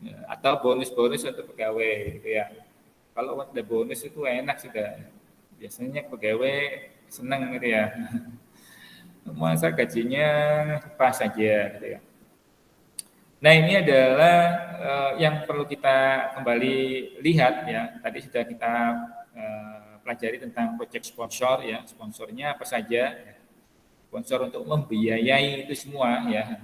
ya, atau bonus-bonus untuk pegawai gitu ya. Kalau ada bonus itu enak sudah. Biasanya pegawai senang gitu ya. Masa gajinya pas saja gitu ya. Nah, ini adalah yang perlu kita kembali lihat ya. Tadi sudah kita pelajari tentang project sponsor ya. Sponsornya apa saja? Sponsor untuk membiayai itu semua ya.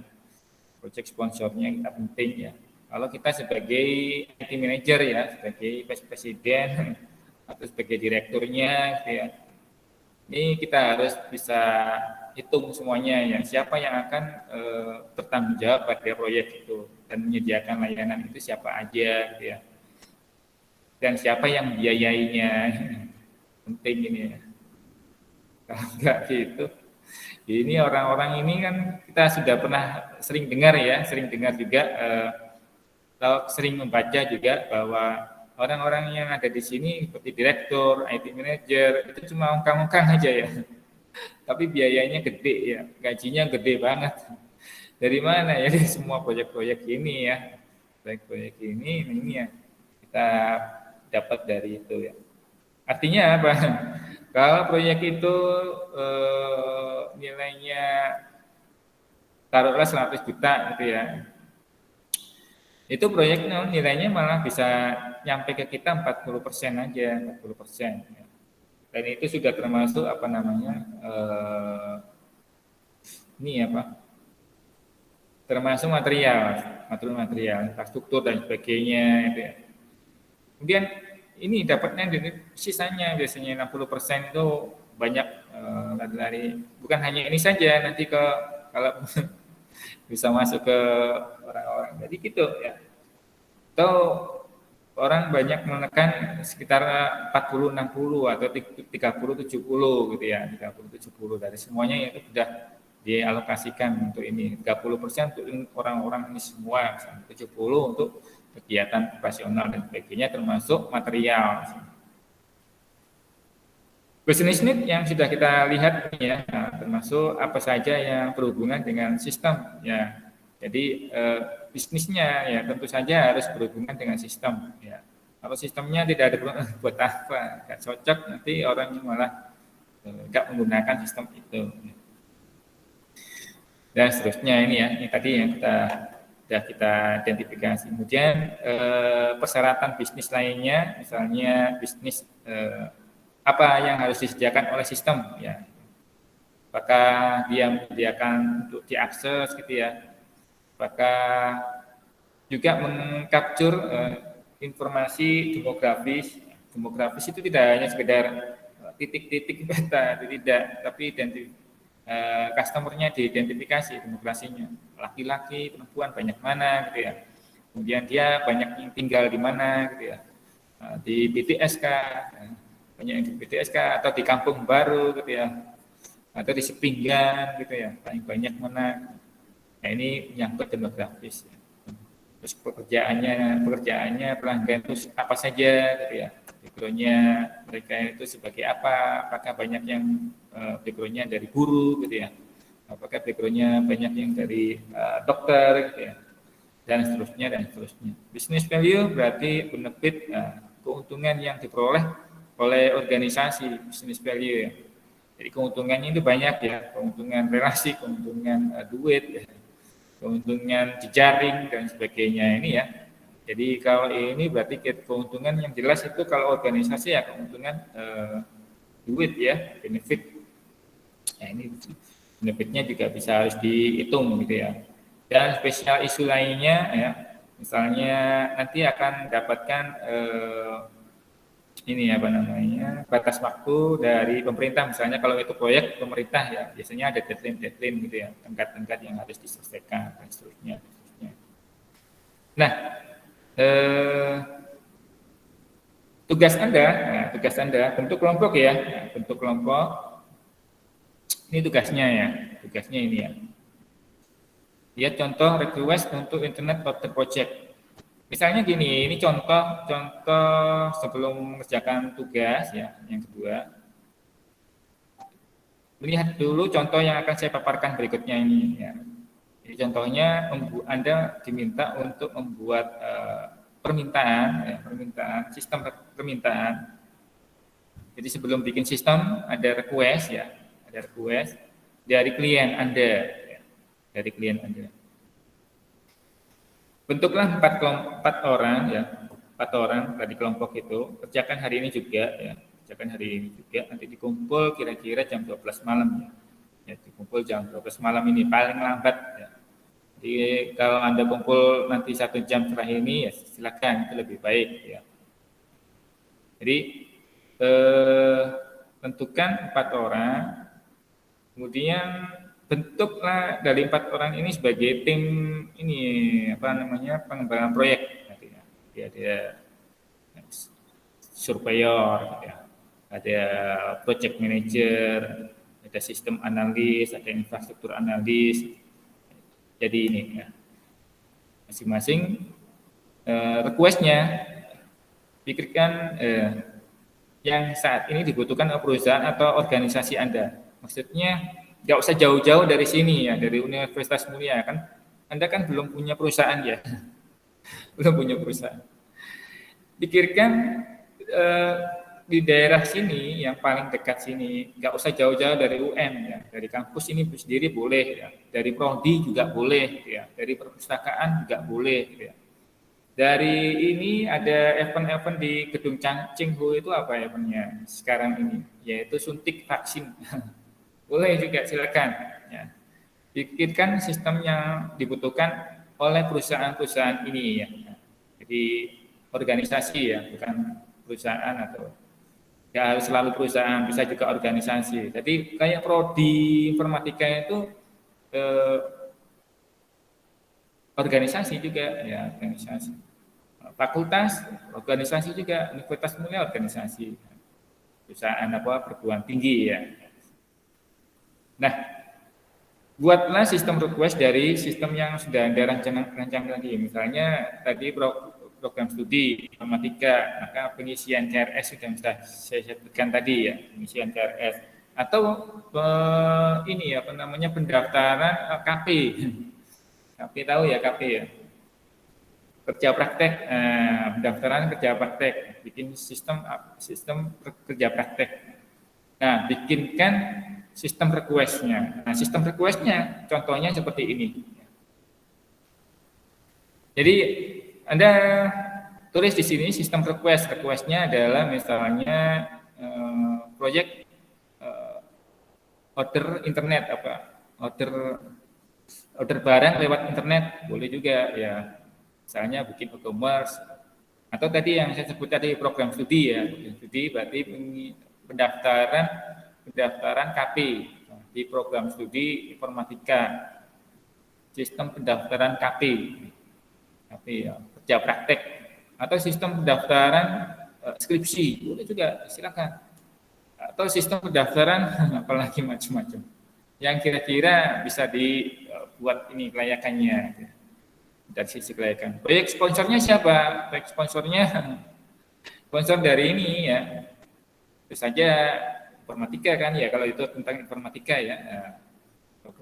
Project sponsornya kita penting ya. Kalau kita sebagai IT manager ya, sebagai vice presiden atau sebagai direkturnya gitu ya. Ini kita harus bisa hitung semuanya ya, siapa yang akan bertanggung jawab pada proyek itu dan menyediakan layanan itu siapa aja gitu ya. Dan siapa yang biayainya. Penting ini ya. Kalau enggak gitu. Ini orang-orang ini kan kita sudah pernah sering dengar ya, sering dengar juga atau sering membaca juga bahwa orang-orang yang ada di sini seperti direktur, IT manager itu cuma ongkang-ongkang aja ya. Tapi biayanya gede ya, gajinya gede banget. Dari mana ya? Dari semua proyek-proyek ini ya, proyek-proyek ini ya kita dapat dari itu ya. Artinya apa? Kalau proyek itu nilainya taruhlah 100 juta gitu ya, itu proyeknya nilainya malah bisa nyampe ke kita 40% aja, 40%. Ya. Dan itu sudah termasuk apa namanya ini apa? Termasuk material, infrastruktur dan sebagainya. Gitu ya. Kemudian ini dapatnya dari sisanya biasanya 60% itu banyak lari-lari. Bukan hanya ini saja, nanti kalau bisa masuk ke orang-orang. Jadi gitu ya. Atau orang banyak menekan sekitar 40-60 atau 30-70 gitu ya, 30-70 dari semuanya itu sudah dialokasikan untuk ini, 30% untuk orang-orang ini semua, 70 untuk kegiatan operasional dan sebagainya termasuk material. Business need yang sudah kita lihat ya, termasuk apa saja yang berhubungan dengan sistem ya. Jadi bisnisnya ya tentu saja harus berhubungan dengan sistem ya. Kalau sistemnya tidak ada buat apa, nggak cocok nanti orang malah nggak menggunakan sistem itu. Dan seterusnya ini ya, ini tadi yang kita identifikasi. Kemudian persyaratan bisnis lainnya, misalnya bisnis apa yang harus disediakan oleh sistem ya. Apakah dia menyediakan untuk diakses gitu ya. Apakah juga mengcapture informasi demografis. Demografis itu tidak hanya sekedar titik-titik peta, tidak, tapi customer-nya diidentifikasi demografinya. Laki-laki, perempuan banyak mana gitu ya. Kemudian dia banyak yang tinggal di mana gitu ya. Di BTS kah, banyak yang di BTS kah, atau di kampung baru gitu ya. Atau di sepinggan gitu ya, paling banyak mana. Nah, ini menyangkut demografis. Terus pekerjaannya pelanggan itu apa saja gitu ya. Background-nya mereka itu sebagai apa? Apakah banyak yang background-nya dari guru gitu ya? Apakah background-nya banyak yang dari dokter gitu ya? Dan seterusnya. Business value berarti benefit keuntungan yang diperoleh oleh organisasi business value ya. Jadi keuntungannya itu banyak ya, keuntungan relasi, keuntungan duit ya. Keuntungan jejaring dan sebagainya ini ya. Jadi kalau ini berarti keuntungan yang jelas itu kalau organisasi ya keuntungan duit ya, benefit. Nah ini benefitnya juga bisa harus dihitung gitu ya. Dan spesial isu lainnya ya, misalnya nanti akan dapatkan ini apa namanya batas waktu dari pemerintah, misalnya kalau itu proyek pemerintah ya biasanya ada deadline gitu ya, tenggat-tenggat yang harus diselesaikan dan seterusnya. Nah tugas Anda bentuk kelompok ya, bentuk kelompok ini tugasnya ini ya. Lihat contoh request untuk internet order project. Misalnya gini, ini contoh sebelum mengerjakan tugas ya, yang kedua. Lihat dulu contoh yang akan saya paparkan berikutnya ini ya. Jadi contohnya Anda diminta untuk membuat permintaan, ya, sistem permintaan. Jadi sebelum bikin sistem ada request ya, ada request dari klien Anda, ya, dari klien Anda. Bentuklah 4 orang ya, 4 orang tadi kelompok itu kerjakan hari ini juga ya, kerjakan hari ini juga, nanti dikumpul kira-kira jam 12 malam ya, dikumpul jam 12 malam ini paling lambat ya. Jadi kalau Anda kumpul nanti 1 jam setelah ini ya silakan, itu lebih baik ya. Jadi tentukan 4 orang, kemudian bentuklah dari 4 orang ini sebagai tim ini pengembangan proyek. Jadi ada surveyor, ada project manager, ada sistem analis, ada infrastruktur analis. Jadi ini ya, masing-masing request-nya pikirkan yang saat ini dibutuhkan oleh perusahaan atau organisasi Anda. Maksudnya nggak usah jauh-jauh dari sini ya, dari Universitas Mulia kan. Anda kan belum punya perusahaan ya, belum punya perusahaan. Pikirkan di daerah sini, yang paling dekat sini, nggak usah jauh-jauh dari UM ya, dari kampus ini sendiri boleh ya, dari prodi juga boleh ya, dari perpustakaan juga boleh ya. Dari ini ada event-event di Gedung Cinghu itu apa eventnya sekarang ini, yaitu suntik vaksin. Boleh juga silakan. Ya. Pikirkan sistem yang dibutuhkan oleh perusahaan-perusahaan ini ya. Jadi organisasi ya, bukan perusahaan atau ya harus selalu perusahaan, bisa juga organisasi. Jadi kayak prodi informatika itu organisasi juga ya, organisasi. Fakultas organisasi juga, Universitas Mulia organisasi. Perusahaan perguruan tinggi ya. Nah, buatlah sistem request dari sistem yang sudah Anda rancang tadi. Misalnya tadi program studi informatika, maka pengisian CRS sudah saya sebutkan tadi ya, pengisian CRS. Atau pendaftaran KP. KP tahu ya, KP ya. Kerja praktek, pendaftaran kerja praktek, bikin sistem kerja praktek. Nah, bikinkan sistem request-nya. Nah, sistem request-nya contohnya seperti ini. Jadi Anda tulis di sini sistem request. Request-nya adalah misalnya proyek order internet order barang lewat internet boleh juga ya. Misalnya bikin e-commerce atau tadi yang saya sebut tadi program studi ya. Program studi berarti pendaftaran KP di program studi informatika, sistem pendaftaran KP ya, kerja praktek, atau sistem pendaftaran skripsi boleh juga, silakan, atau sistem pendaftaran apalagi macam-macam yang kira-kira bisa dibuat ini kelayakannya dari sisi kelayakan. Proyek sponsornya siapa? Proyek sponsornya sponsor dari ini ya, tentu saja informatika kan ya, kalau itu tentang informatika ya,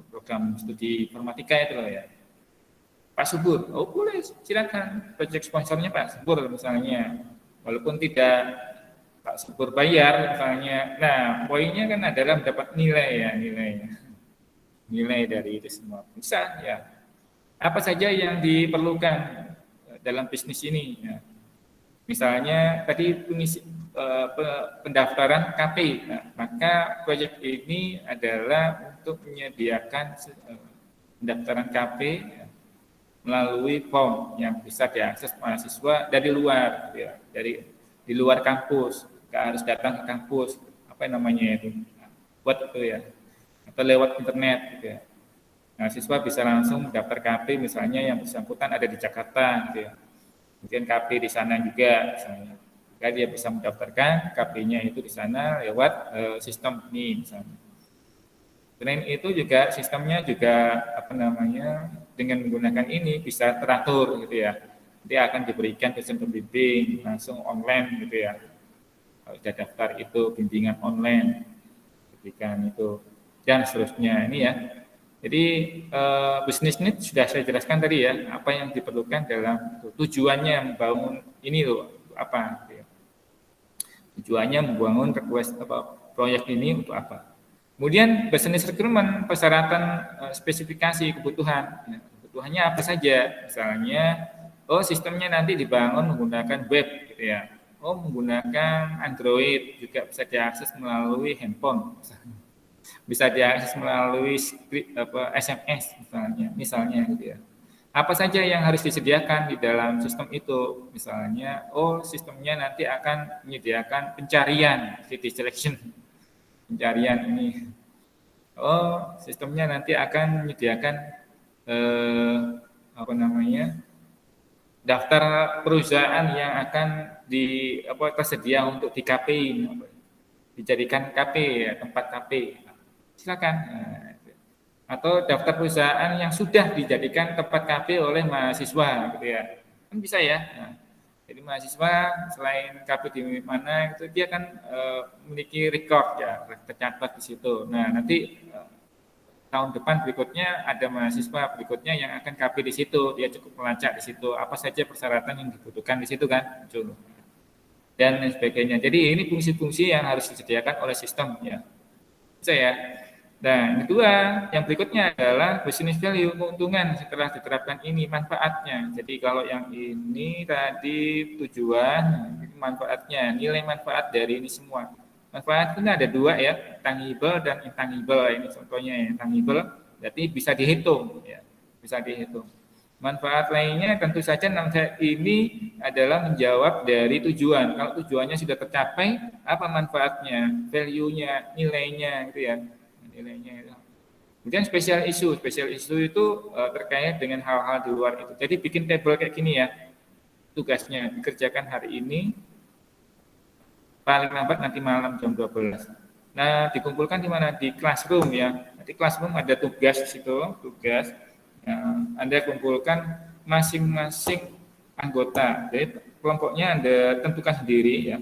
program studi informatika itu loh ya. Pak Subur, oh boleh silakan, proyek sponsornya Pak Subur misalnya, walaupun tidak Pak Subur bayar misalnya. Nah, poinnya kan adalah mendapat nilai dari itu semua. Bisa ya, apa saja yang diperlukan dalam bisnis ini ya. Misalnya tadi pendaftaran KP, nah, maka proyek ini adalah untuk menyediakan pendaftaran KP ya, melalui form yang bisa diakses mahasiswa dari luar, ya, di luar kampus, nggak harus datang ke kampus, buat itu ya, atau lewat internet, gitu ya. Mahasiswa bisa langsung mendaftar KP, misalnya yang bersangkutan ada di Jakarta, gitu ya. Kemudian KP di sana juga, misalnya. Maka dia bisa mendaftarkan KP-nya itu di sana lewat sistem ini, misalnya. Selain itu juga sistemnya juga dengan menggunakan ini bisa teratur gitu ya. Nanti akan diberikan dosen pembimbing langsung online gitu ya. Kalau sudah daftar itu bimbingan online, berikan itu dan seterusnya ini ya. Jadi bisnis ini sudah saya jelaskan tadi ya, apa yang diperlukan dalam tujuannya membangun ini loh apa? Gitu ya. Tujuannya membangun request apa proyek ini untuk apa? Kemudian business requirement persyaratan spesifikasi kebutuhan. Ya, kebutuhannya apa saja? Misalnya, oh sistemnya nanti dibangun menggunakan web, gitu ya. Oh menggunakan Android juga bisa diakses melalui handphone, bisa diakses melalui script, apa, SMS misalnya gitu ya. Apa saja yang harus disediakan di dalam sistem itu? Misalnya, oh sistemnya nanti akan menyediakan pencarian, city selection, pencarian ini. Oh, sistemnya nanti akan menyediakan apa namanya? Daftar perusahaan yang akan tersedia untuk di KP, dijadikan KP ya, tempat KP. Silakan. Nah, atau daftar perusahaan yang sudah dijadikan tempat KP oleh mahasiswa gitu ya. Kan bisa ya. Nah, jadi mahasiswa selain KP di mana itu dia kan memiliki record ya, tercatat di situ. Nah, nanti tahun depan berikutnya ada mahasiswa berikutnya yang akan KP di situ, dia cukup melacak di situ apa saja persyaratan yang dibutuhkan di situ kan, muncul dan sebagainya. Jadi ini fungsi-fungsi yang harus disediakan oleh sistem ya. Bisa ya. Nah, yang kedua, yang berikutnya adalah business value, keuntungan setelah diterapkan ini, manfaatnya. Jadi kalau yang ini tadi tujuan, manfaatnya, nilai manfaat dari ini semua. Manfaat itu ada dua ya, tangible dan intangible. Ini contohnya yang tangible, berarti bisa dihitung, ya, bisa dihitung. Manfaat lainnya tentu saja ini adalah menjawab dari tujuan. Kalau tujuannya sudah tercapai, apa manfaatnya, value-nya, nilainya, gitu ya, nilainya itu. Kemudian special issue itu terkait dengan hal-hal di luar itu. Jadi bikin table kayak gini ya, tugasnya dikerjakan hari ini, paling lambat nanti malam jam 12. Nah, dikumpulkan di mana? Di classroom ya. Di classroom ada tugas di situ, tugas. Yang Anda kumpulkan masing-masing anggota. Jadi kelompoknya Anda tentukan sendiri ya.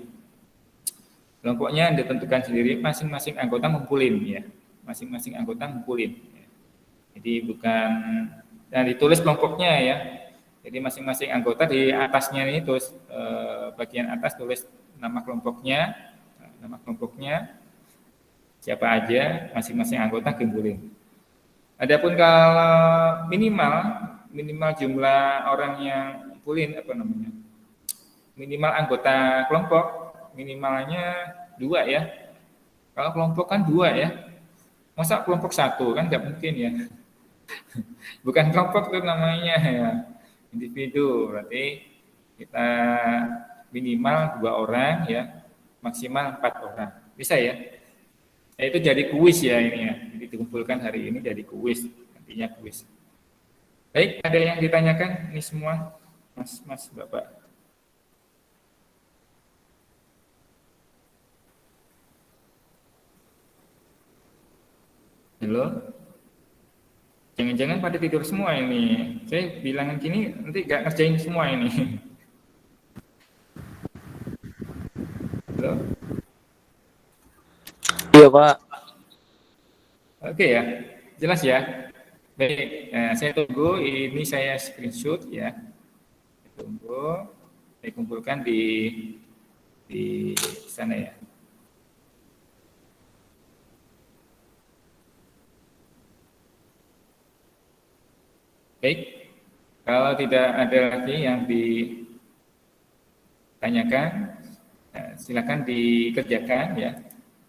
Kelompoknya Anda tentukan sendiri, masing-masing anggota ngumpulin ya. Masing-masing anggota ngumpulin. Jadi bukan dan ditulis kelompoknya ya. Jadi masing-masing anggota di atasnya ini terus bagian atas tulis nama kelompoknya, siapa aja, masing-masing anggota kumpulin. Adapun kalau minimal jumlah orang yang kumpulin minimal anggota kelompok minimalnya 2 ya. Kalau kelompok kan 2 ya. Masa kelompok 1 kan nggak mungkin ya. Bukan kelompok itu namanya ya. Individu berarti kita minimal 2 orang ya, maksimal 4 orang. Bisa ya? Ya itu jadi kuis ya ini ya. Jadi dikumpulkan hari ini jadi kuis, nantinya kuis. Baik, ada yang ditanyakan ini semua, Mas, Bapak? Halo? Jangan-jangan pada tidur semua ini. Saya bilang gini, nanti nggak ngerjain semua ini. Halo? Iya Pak. Oke ya, jelas ya. Baik, saya tunggu. Ini saya screenshot ya. Tunggu, saya kumpulkan di sana ya. Baik, kalau tidak ada lagi yang ditanyakan, silakan dikerjakan ya.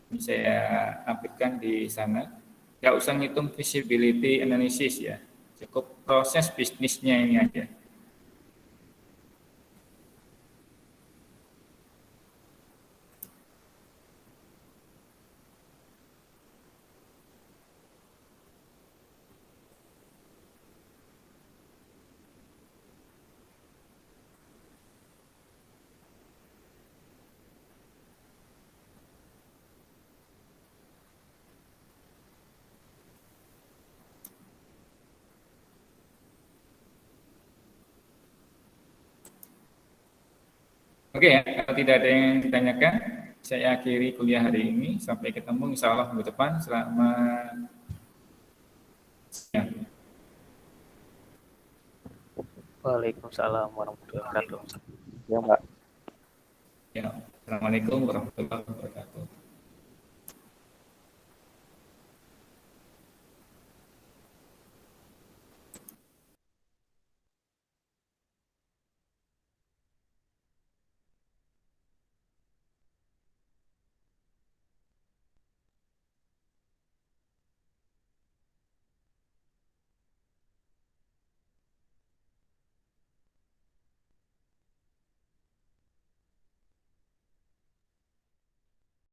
Ini saya tampilkan di sana. Nggak usah ngitung visibility analysis ya, cukup proses bisnisnya ini aja. Oke ya, kalau tidak ada yang ditanyakan, saya akhiri kuliah hari ini. Sampai ketemu insya Allah minggu depan. Selamat siang. Waalaikumsalam warahmatullahi wabarakatuh. Ya, Pak. Ya, Assalamualaikum warahmatullahi wabarakatuh.